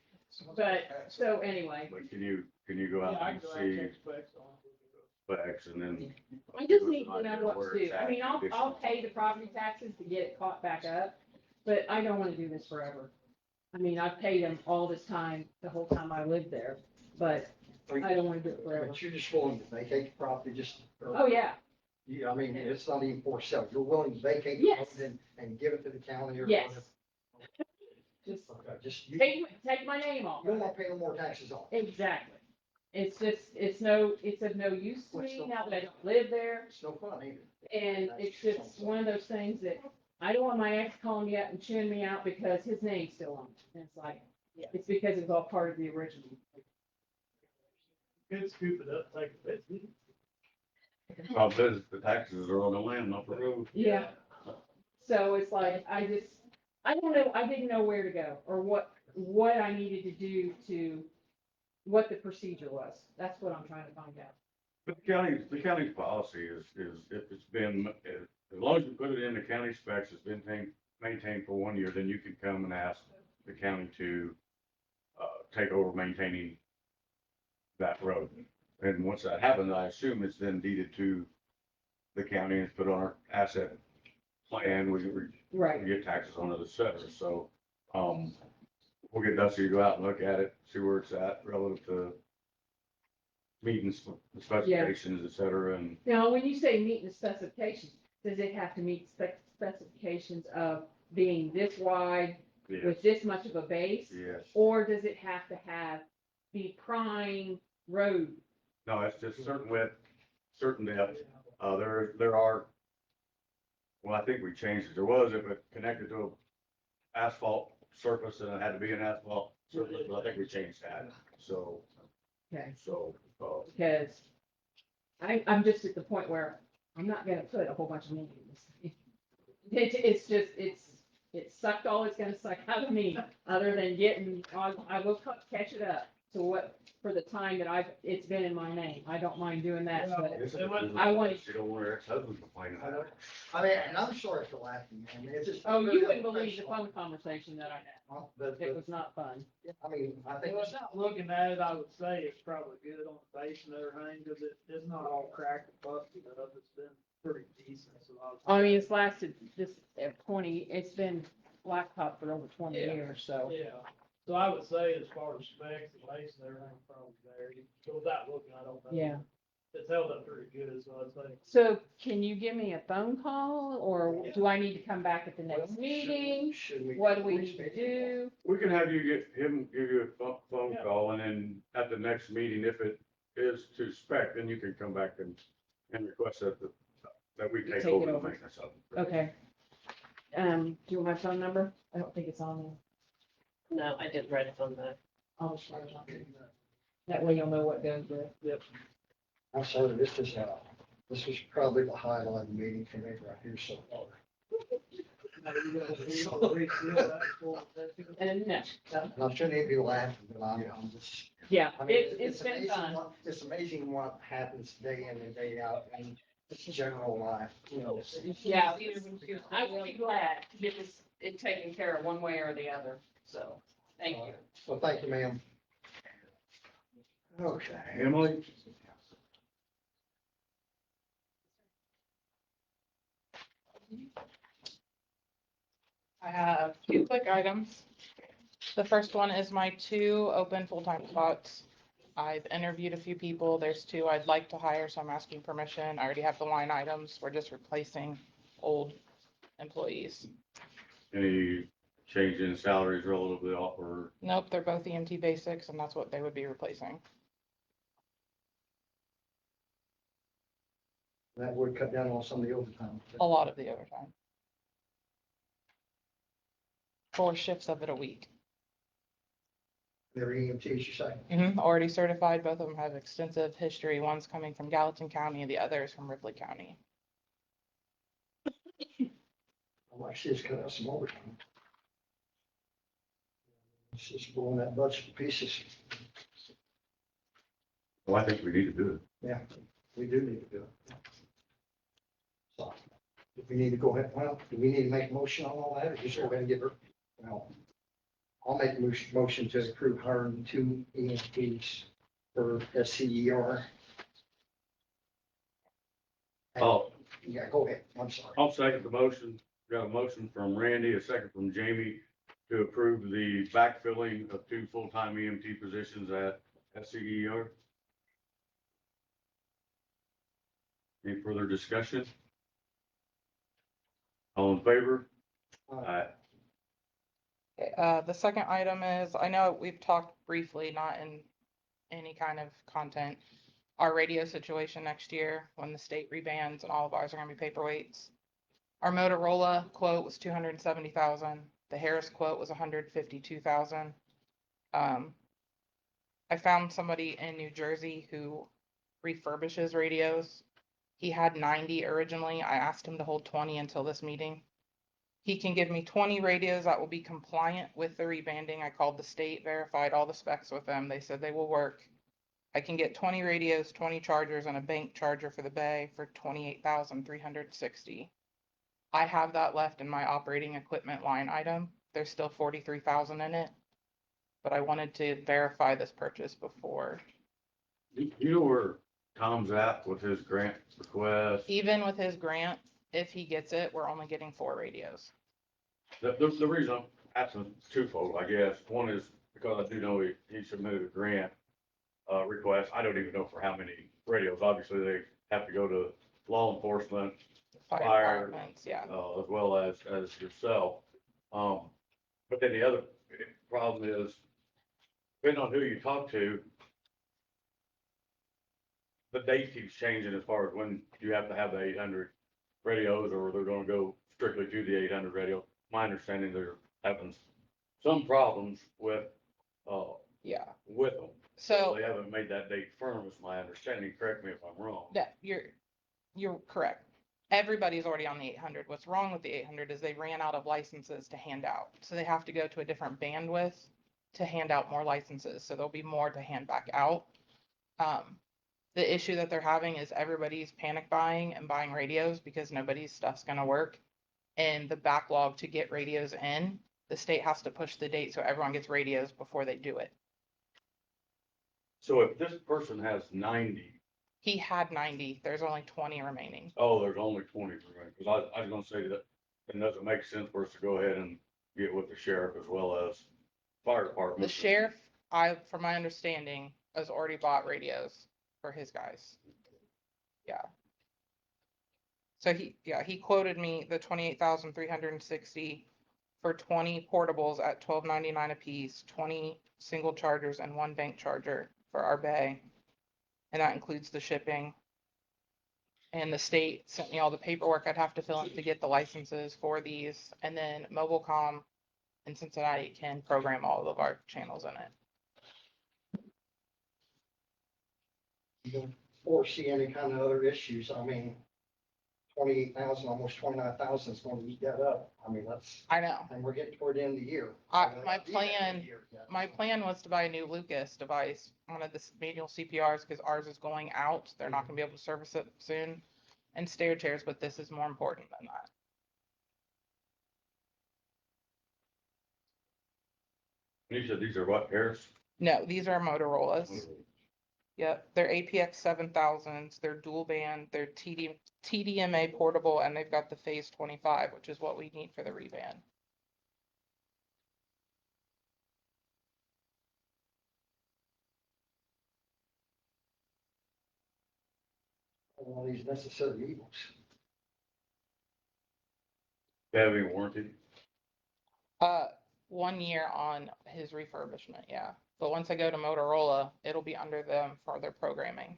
But, so anyway, like, can you go Yeah, out I and can go out see and check specs on it. specs and then, I just need to know what to do. I mean, I'll pay the property taxes to get it caught back up, but I don't wanna do this forever. I mean, I've paid them all this time, the whole time I lived there, but I don't wanna do it forever. But you're just willing to vacate the property, just. Oh, yeah, Yeah, I mean, it's not even for sale. You're willing to vacate the Yes. property and give it to the county or yes. whatever. Just Okay, just, you take my name off. don't want to pay no more taxes on it. Exactly. It's of no use to me now that I don't live there. It's no fun either. And it's just one of those things that I don't want my ex calling me up and chewing me out because his name's still on it. And it's like, it's because it's all part of the original. Good scoop it up, take it. the taxes are on the land, not the road. Yeah. So it's like, I don't know, I didn't know where to go or what I needed to do what the procedure was. That's what I'm trying to find out. But the county's policy is if it's been, as long as you put it in the county specs, it's been maintained for 1 year, then you can come and ask the county to, take over maintaining that road. And once that happens, I assume it's then deeded to the county and it's put on our asset plan. We Right. We get taxes on it, et cetera, so, we'll get Dusty to go out and look at it, see where it's at relative to meeting the specifications, et cetera, and Now, when you say meet the specifications, does it have to meet specifications of being this wide yes, with this much of a base? yes. Or does it have to be prime road? No, it's just certain width, certain depth. There are, well, I think we changed it. There was, if it connected to a asphalt surface, and it had to be an asphalt surface, but I think we changed that. So, Okay. uh, Because I'm just at the point where I'm not gonna put a whole bunch of money in this thing. It's just, it sucked all it's gonna suck out of me, other than I will catch it up to what, for the time that it's been in my name. I don't mind doing that, but it's- I wanted- You don't want your ex-husband complaining about it. I mean, and I'm sorry for laughing, man. It's just. oh, very you wouldn't believe the unprofessional. phone conversation that I had. But, It was not fun. I mean, I think. Without looking at it, I would say it's probably good on the base and everything, because it's not all cracked and busted up. It's been pretty decent, so I mean, it's lasted it's been blacktop for over 20 Yeah. years, so. Yeah, so I would say as far as specs, the base and everything probably there. But without looking, I don't know. Yeah. It's held up pretty good, so I'd say. So can you give me a phone call, or do I need to come back at the next meeting? Should we? What do we need to do? We can have you give you a phone call, and then at the next meeting, if it is to spec, then you can come back and request that we take Take over it the over. maintenance of it. Okay. Do you want my phone number? I don't think it's on there. No, I didn't write it on that. I'll just write it on there. That way you'll know what goes with. Yep. I'm sorry, this was probably the highlight of the meeting for me right here so far. And no, And I shouldn't even be laughing, but I'm just. yeah, I mean, it's been amazing fun. It's amazing what happens day in and day out in general life, you know. Yeah, I will be glad to get it taken care of one way or the other, so, thank you. Well, thank you, ma'am. Okay. Emily? I have two quick items. The first one is my 2 open full-time spots. I've interviewed a few people. There's 2 I'd like to hire, so I'm asking permission. I already have the line items. We're just replacing old employees. Any change in salaries relative to the offer? Nope, they're both EMT basics, and that's what they would be replacing. That would cut down on some of the overtime. A lot of the overtime. 4 shifts of it a week. They're EMTs, you say? Already certified. Both of them have extensive history. One's coming from Gallatin County and the other is from Ripley County. I might see us cut out some overtime. It's just blowing that budget to pieces. Well, I think we need to do it. Yeah, we do need to do it. So, if we need to go ahead, well, do we need to make a motion on all that, or just go ahead and give her, well, I'll make a motion to approve hiring 2 EMTs for SCER. Oh, Yeah, go ahead, I'm sorry. I'll second the motion. Got a motion from Randy, a second from Jamie to approve the backfilling of 2 full-time EMT positions at SCER. Any further discussion? All in favor? Aye. The second item is, I know we've talked briefly, not in any kind of content, our radio situation next year when the state rebans and all of ours are gonna be paperweights. Our Motorola quote was 270,000. The Harris quote was 152,000. I found somebody in New Jersey who refurbishes radios. He had 90 originally. I asked him to hold 20 until this meeting. He can give me 20 radios that will be compliant with the rebanding. I called the state, verified all the specs with them. They said they will work. I can get 20 radios, 20 chargers, and a bank charger for the bay for $28,360. I have that left in my operating equipment line item. There's still 43,000 in it, but I wanted to verify this purchase before. You know where Tom's at with his grant request? Even with his grant, if he gets it, we're only getting 4 radios. The reason I'm asking is twofold, I guess. One is because I do know he submitted a grant request. I don't even know for how many radios. Obviously, they have to go to law enforcement, Fire, departments, yeah. as well as yourself. But then the other problem is, depending on who you talk to, the date keeps changing as far as when you have to have the 800 radios, or they're gonna go strictly to the 800 radio. My understanding, they're having some problems with Yeah. with them. So They haven't made that date firm, is my understanding. Correct me if I'm wrong. that you're correct. Everybody's already on the 800. What's wrong with the 800 is they ran out of licenses to hand out. So they have to go to a different bandwidth to hand out more licenses. So there'll be more to hand back out. The issue that they're having is everybody's panic buying and buying radios because nobody's stuff's gonna work. And the backlog to get radios in, the state has to push the date so everyone gets radios before they do it. So if this person has 90, He had 90, there's only 20 remaining. oh, there's only 20 remaining. Because I was gonna say that it doesn't make sense for us to go ahead and get with the sheriff as well as fire department. The sheriff, from my understanding, has already bought radios for his guys. Yeah. So he quoted me the 28,360 for 20 portables at $12.99 a piece, 20 single chargers and 1 bank charger for our bay. And that includes the shipping. And the state sent me all the paperwork I'd have to fill in to get the licenses for these. And then Mobilecom in Cincinnati can program all of our channels in it. You don't foresee any kind of other issues. I mean, 28,000, almost 29,000 is going to eat that up. I mean, I know. and we're getting toward the end of the year. My We're not even at the end of the year yet. My plan was to buy a new Lucas device, one of the manual CPRs, because ours is going out. They're not gonna be able to service it soon. And stair chairs, but this is more important than that. You said these are what, Harris? No, these are Motorola's. Yep, they're APX 7000s, they're dual band, they're TDMA portable, and they've got the Phase 25, which is what we need for the reband. All these necessary evils. They have any warranty? 1 year on his refurbishment, yeah. But once I go to Motorola, it'll be under them for their programming.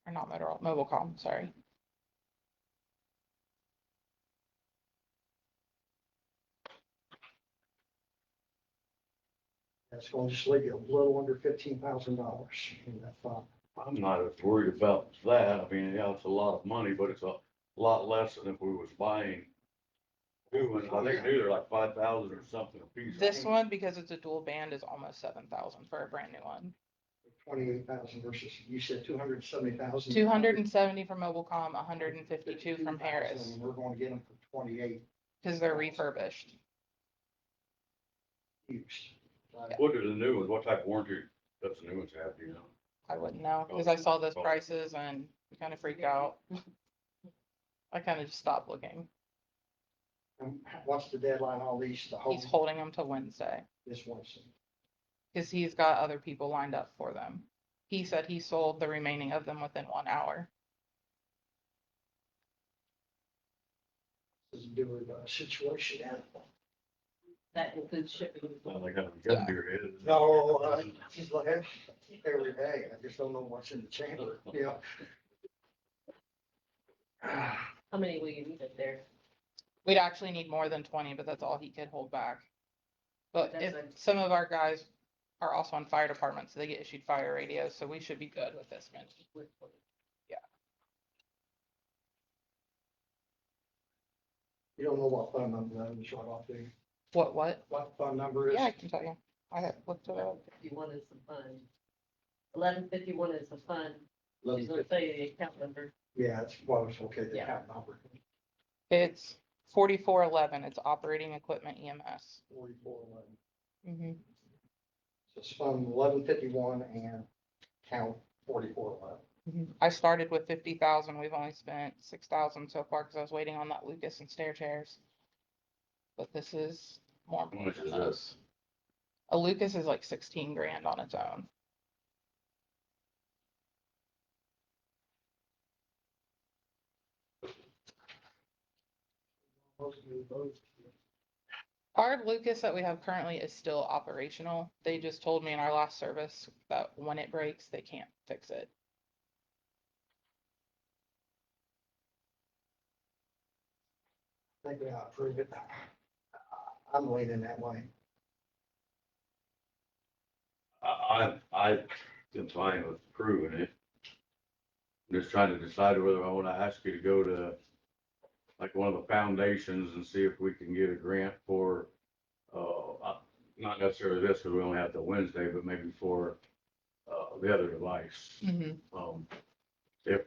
Or not Motorola, Mobilecom, sorry. That's going to just leave you a little under $15,000 in that fund. I'm not as worried about that. I mean, yeah, it's a lot of money, but it's a lot less than if we was buying new ones. I think new, they're like 5,000 or something a piece. This one, because it's a dual band, is almost 7,000 for a brand new one. 28,000 versus, you said 270,000. 270 from Mobilecom, 152 from Harris, And we're going to get them for 28 because they're refurbished. used. Right? What are the new ones? What type of warranty does the new ones have, do you know? I wouldn't know, because I saw those prices and kind of freaked out. I kind of just stopped looking. And what's the deadline on these? The whole, He's holding them till Wednesday, this one. because he's got other people lined up for them. He said he sold the remaining of them within 1 hour. This is a different situation. That includes shipping. Well, they got a gun to your head. No, she's like, every day, I just don't know what's in the chamber, you know? How many will you need up there? We'd actually need more than 20, but that's all he could hold back. But That's if like- some of our guys are also on fire departments, so they get issued fire radios, so we should be good with this many. You don't know what fund number that is right off there. What? Fund number is? Yeah, I can tell you. I have looked it up. 51 is the fund. 1151 is the fund. She's gonna tell you the account number. Yeah, it's, well, it's okay, the Yeah. account number, It's 4411. It's operating equipment EMS. 4411. Mm-hmm. So it's fund 1151 and count 4411. I started with 50,000. We've only spent 6,000 so far because I was waiting on that Lucas and stair chairs. But this is more How much important is than that. this? A Lucas is like 16 grand on its own. Our Lucas that we have currently is still operational. They just told me in our last service that when it breaks, they can't fix it. I think we ought to approve it. I'm leaning that way. I am fine with approving it. I'm just trying to decide whether I want to ask you to go to like one of the foundations and see if we can get a grant for, not necessarily this, because we only have till Wednesday, but maybe for, the other device. If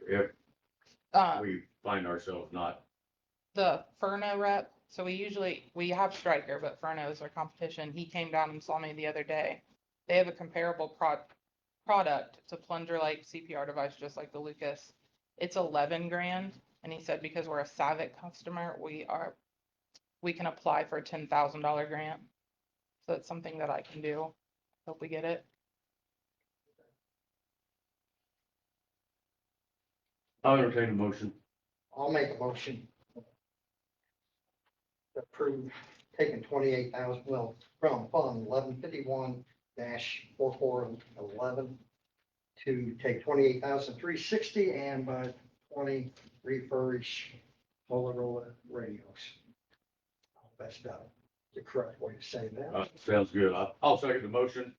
Uh, we find ourselves not, the Furno rep, so we have Stryker, but Furno is our competition. He came down and saw me the other day. They have a comparable product. It's a plunger-like CPR device, just like the Lucas. It's 11 grand. And he said, because we're a SAVIC customer, we can apply for a $10,000 grant. So it's something that I can do. Hope we get it. I'll entertain a motion. I'll make a motion. To approve taking 28,000, well, from Fund 1151-4411 to take 28,360 and buy 20 refurbish Motorola radios. That's the correct way to say that. Sounds good. I'll second the motion.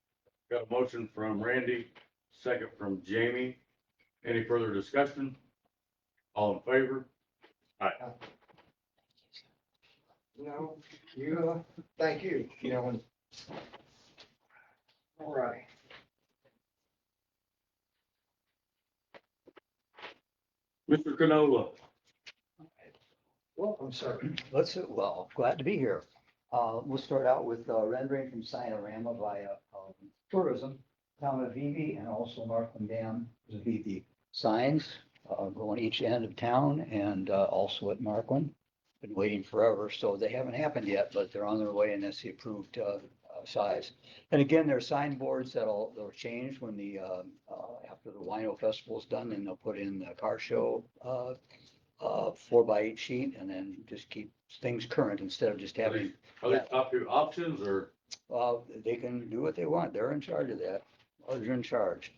Got a motion from Randy, second from Jamie. Any further discussion? All in favor? No, thank you, gentlemen. All right. Mr. Canola. Welcome, sir. Well, glad to be here. We'll start out with rendering from Sinorama via tourism, town of Vivi, and also Markham Dam. Will be the signs going each end of town and also at Markland. Been waiting forever, so they haven't happened yet, but they're on their way, and that's the approved size. And again, there are signboards they'll change when after the Wino Festival is done, and they'll put in the car show 4x8 sheet, and then just keep things current instead of just having. Are they up to options or? They can do what they want. They're in charge of that. They're in charge.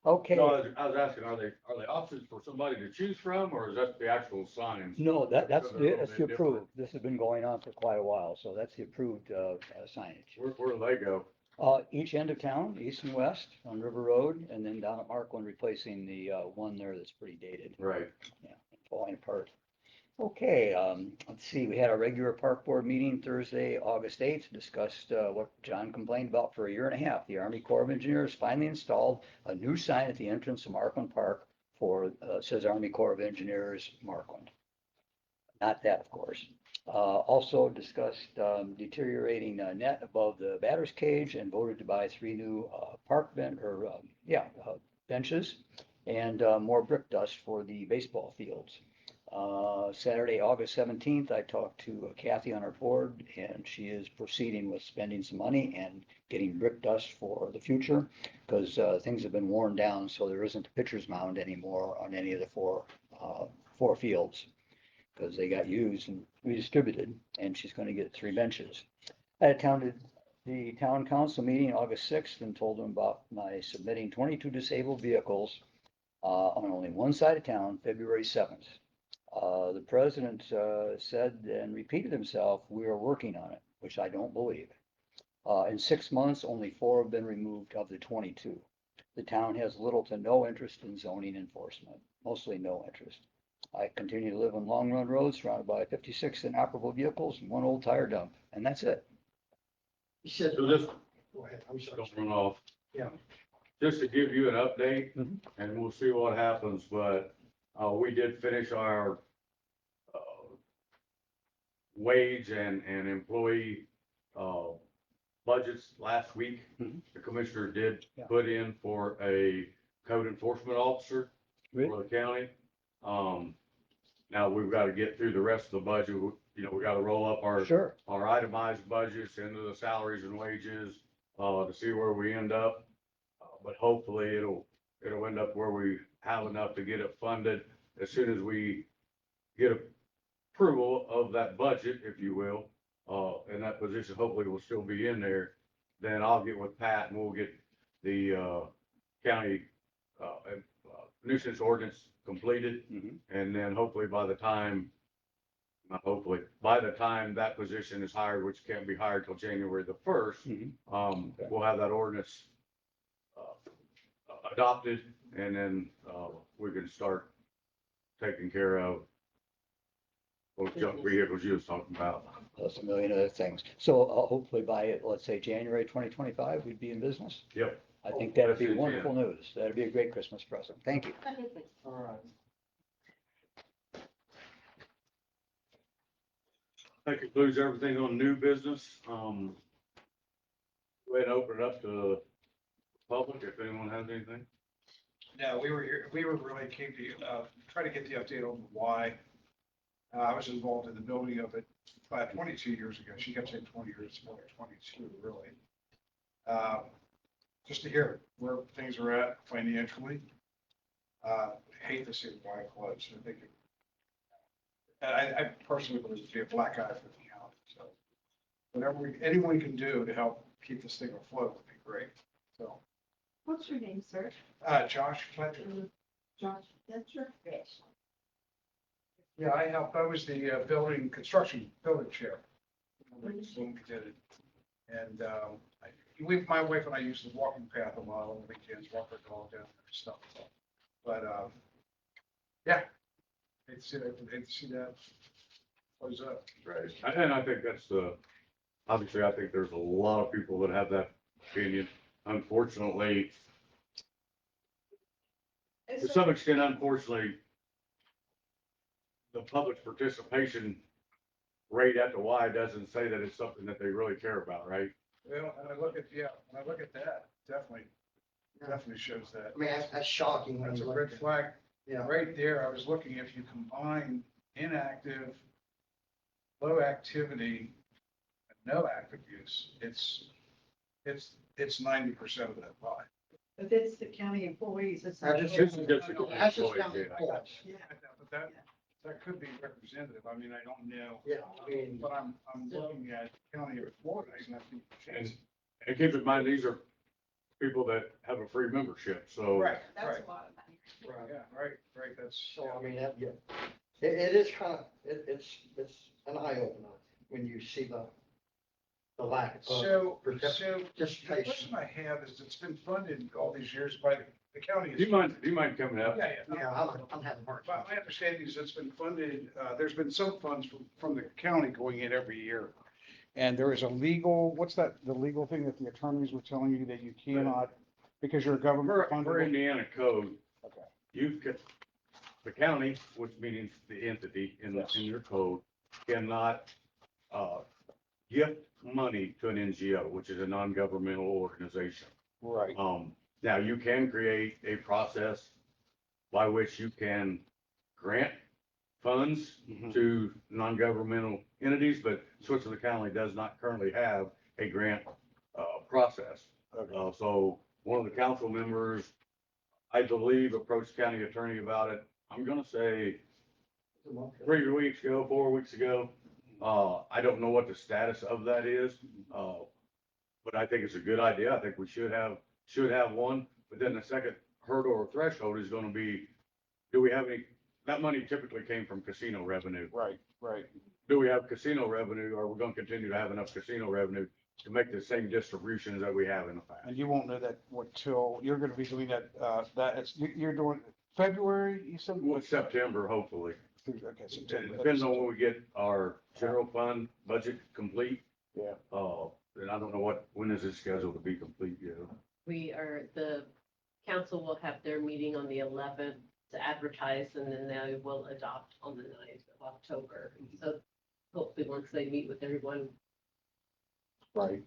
Okay. No, I was asking, are they options for somebody to choose from, or is that the actual signs? No, that's They're a little the bit approved. This has been going on for quite a while, so that's the approved signage. Where do they go? Each end of town, east and west on River Road, and then down at Markland, replacing the one there that's pretty dated. Right. Yeah, falling apart. Okay, let's see, we had a regular park board meeting Thursday, August 8th, discussed what John complained about for a year and a half. The Army Corps of Engineers finally installed a new sign at the entrance of Markland Park says Army Corps of Engineers, Markland. Not that, of course. Also discussed deteriorating net above the batter's cage and voted to buy 3 new benches and more brick dust for the baseball fields. Saturday, August 17th, I talked to Kathy on our board, and she is proceeding with spending some money and getting brick dust for the future because things have been worn down, so there isn't a pitcher's mound anymore on any of the four fields because they got used and redistributed, and she's going to get 3 benches. I attended the town council meeting August 6th and told them about my submitting 22 disabled vehicles on only one side of town, February 7th. The president said and repeated himself, we are working on it, which I don't believe. In 6 months, only 4 have been removed of the 22. The town has little to no interest in zoning enforcement, mostly no interest. I continue to live on Long Run Road, surrounded by 56 inoperable vehicles and 1 old tire dump, and that's it. You said, So just go ahead, I'm sorry. don't run off. Yeah. Just to give you an update, Mhm. and we'll see what happens, but we did finish our wage and employee budgets last week. Mhm. The commissioner did Yeah. put in for a code enforcement officer. for the county. Now we've got to get through the rest of the budget. We got to roll up Sure. our itemized budgets into the salaries and wages, to see where we end up. But hopefully it'll end up where we have enough to get it funded as soon as we get approval of that budget, if you will. And that position hopefully will still be in there. Then I'll get with Pat and we'll get the, county, nuisance ordinance completed. Mhm. And then hopefully by the time that position is hired, which can't be hired till January the 1st, Mhm. we'll have that ordinance adopted, and then we can start taking care of those junk vehicles you was talking about. Plus a million other things. So hopefully by, let's say, January 2025, we'd be in business. Yep. I think that'd be That's it, wonderful news. That'd be a great Christmas present. Thank you. All right. That concludes everything on new business. Go ahead and open it up to the public if anyone has anything. No, we were here, we were really keen to, try to get the update on why. I was involved in the building of it about 22 years ago. She kept saying 20 years, it's more like 22, really. Just to hear where things are at financially. Hate to see the why close. I think, I personally believe it'd be a black eye for the county, so. Whatever anyone can do to help keep this thing afloat would be great, so. What's your name, sir? Josh Fletcher. Josh, that's your fish. Yeah, I was the building chair when we did it. And my wife and I used the walking path a lot on the weekends, walk our dog down and stuff. But yeah, hate to see that close up. Right. And I think that's obviously, I think there's a lot of people that have that opinion. Unfortunately, to some extent, unfortunately, the public's participation rate at the Y doesn't say that it's something that they really care about, right? Well, when I look at that, definitely shows that. I mean, that's shocking when That's a you look red at. flag. Yeah. Right there, I was looking, if you combine inactive, low activity, and no active use, it's 90% of that pie. But that's the county employees, it's not. That's just- This is just a That's just employee, county yeah. employees. Yeah. But that could be representative. I mean, I don't know. Yeah, I mean, But I'm looking at county of Florida, and I think. And keep in mind, these are people that have a free membership, so. Right, That's right, a lot of money. yeah, right, that's. so I mean, yeah, it is kind of, it's an eye opener when you see the lack of. So the participation. question I have is, it's been funded all these years by the county. Do you mind coming up? Yeah, yeah. Yeah, I'm having a hard time. My understanding is it's been funded, there's been some funds from the county going in every year. And there is a legal, the legal thing that the attorneys were telling you that you cannot, because you're a government For funder? Indiana code, Okay. you can, the county, which means the entity in your code, cannot, gift money to an NGO, which is a non-governmental organization. Right. Now you can create a process by which you can grant funds Mhm. to non-governmental entities, but Switzerland County does not currently have a grant, process. Okay. So one of the council members, I believe, approached county attorney about it. I'm gonna say 3 weeks ago, 4 weeks ago. I don't know what the status of that is. But I think it's a good idea. I think we should have one. But then the second hurdle or threshold is gonna be, do we have any, that money typically came from casino revenue. Right. Do we have casino revenue? Or we're gonna continue to have enough casino revenue to make the same distributions that we have in the past? And you won't know that till, you're gonna be doing that, you're doing February, you said? Well, September, hopefully. Okay, It September. depends on when we get our general fund budget complete. Yeah. And I don't know when is it scheduled to be complete, The council will have their meeting on the 11th to advertise, and then they will adopt on the 9th of October. So hopefully, once they meet with everyone, Right.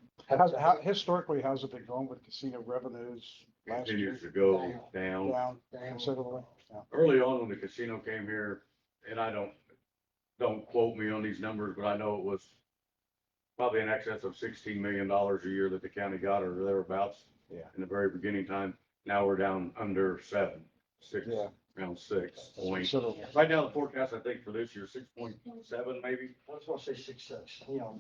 Historically, how's it been going with casino revenues last year? Continues to go down. Down Damn. considerably? Early on when the casino came here, and don't quote me on these numbers, but I know it was probably in excess of $16 million a year that the county got or thereabouts. Yeah. In the very beginning time. Now we're down under six, Yeah. around 6 point. So, Right now, the forecast, I think, for this year, 6.7 maybe. I was gonna say 6,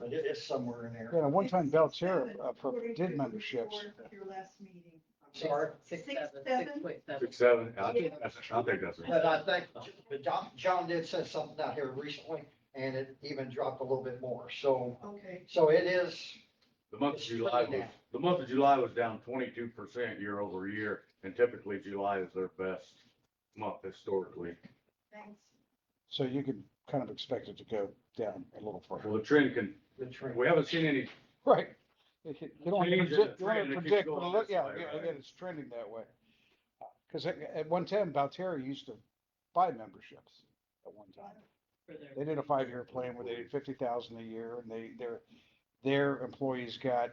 but it's somewhere in there. yeah, one time Belterra, According to did the memberships. report of Your last meeting. I'm sorry, 6.7. 6.7. I think that's it. but I think, but John did say something out here recently, and it even dropped a little bit more, so, Okay. so it is, The month of July was down 22% year over year, and typically July is their best month historically. Thanks. So you could kind of expect it to go down a little further. Well, the trend can, the trend. we haven't seen any, Right. You don't want to Change in predict, the you want trend, to it keeps predict, going but look, this yeah, way, yeah, right? again, it's trending that way. Because at one time, Belterra used to buy memberships at one time. They did a 5-year plan where they did 50,000 a year, and their employees got,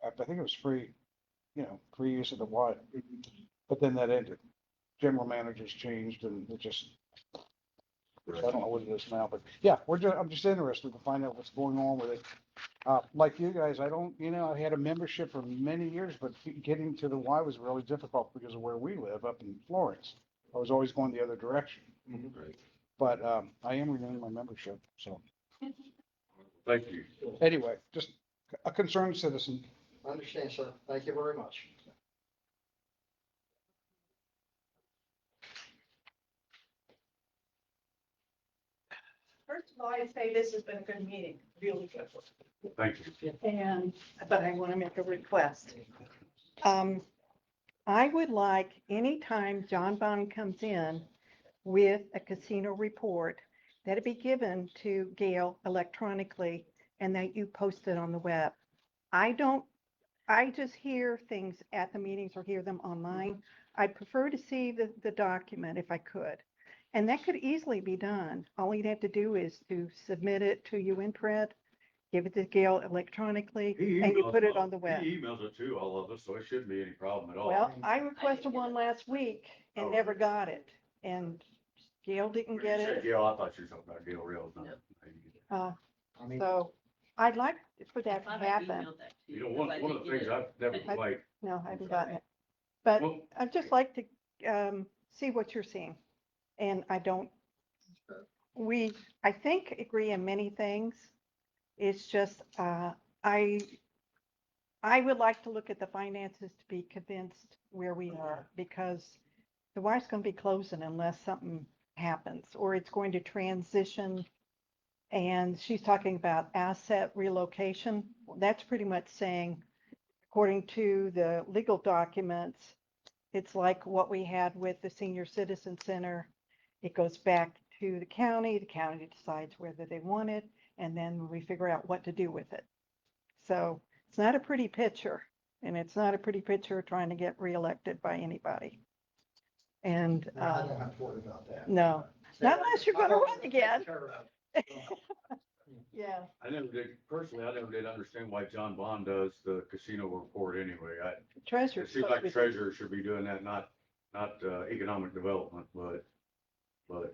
I think it was free, free use of the Y. But then that ended. General managers changed, and it just, I don't know what it is now, but yeah, I'm just interested to find out what's going on with it. Like you guys, I had a membership for many years, but getting to the Y was really difficult because of where we live up in Florence. I was always going the other direction. Right. But I am renewing my membership, so Thank you. anyway, just a concerned citizen. Understand, sir. Thank you very much. First of all, I'd say this has been a good meeting, really good. Thank you. And, but I want to make a request. I would like, anytime John Bond comes in with a casino report, that it be given to Gail electronically and that you post it on the web. I just hear things at the meetings or hear them online. I'd prefer to see the document if I could. And that could easily be done. All you'd have to do is to submit it to UNPred, give it to Gail electronically, and you put it on the web. He emails it to all of us, so it shouldn't be any problem at all. Well, I requested one last week and Oh. never got it. And Gail didn't When get you said it. Gail, I thought you were talking about Gail Reels. No. I mean, So I'd like for that to I thought I happen. emailed that to You know, because one I of the didn't things get I've never it. quite, No, I haven't gotten it. But well, I'd just like to see what you're seeing. And I think agree in many things. It's just, I would like to look at the finances to be convinced where we are, because the Y's going to be closing unless something happens, or it's going to transition. And she's talking about asset relocation. That's pretty much saying, according to the legal documents, it's like what we had with the Senior Citizen Center. It goes back to the county decides whether they want it, and then we figure out what to do with it. So it's not a pretty picture, and it's not a pretty picture trying to get reelected by anybody. And, I don't have to worry about that. no, not unless you're gonna run again. Yeah. I never did understand why John Bond does the casino report anyway. Treasurer. It seems like the treasurer should be doing that, not economic development, but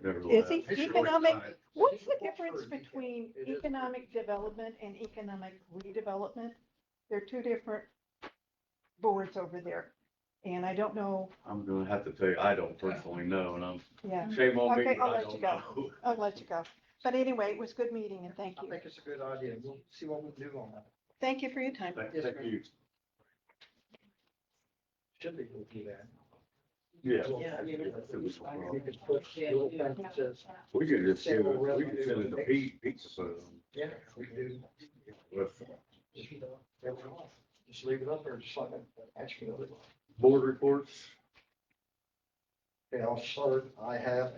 nevertheless. Is he He should always economic? sign it. What's the difference between economic development and economic redevelopment? They're two different boards over there. And I don't know, I'm gonna have to tell you, I don't personally know, and yeah, shame on me, Okay, but I'll I let you don't go. know. I'll let you go. But anyway, it was a good meeting and thank I you. think it's a good idea. We'll see what we can do on that. Thank you for your time. Thank you. Should be able to do that. Yeah. We could put little things that says, We could just send it to Pete, Pizza Put. yeah, we do. With Just leave it up there, just like I asked you. board reports. Okay, I'll start. I have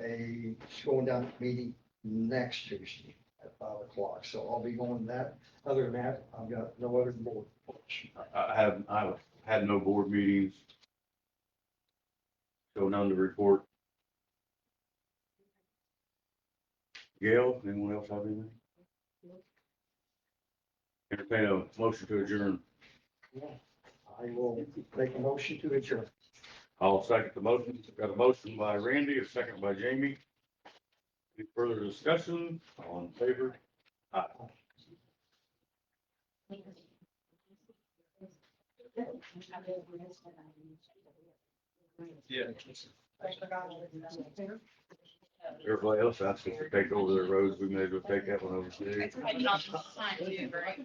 going down to meeting next Tuesday at 5:00, so I'll be going to that. Other than that, I've got no other board reports. I've had no board meetings. So none to report. Gail, anyone else have anything? Entertain a motion to adjourn. I will make a motion to adjourn. I'll second the motion. Got a motion by Randy, a second by Jamie. Any further discussion? All in favor? Aye. Yeah. Everybody else asked us to take over the roads. We may as well take that one over too. It's probably not the sign too, right?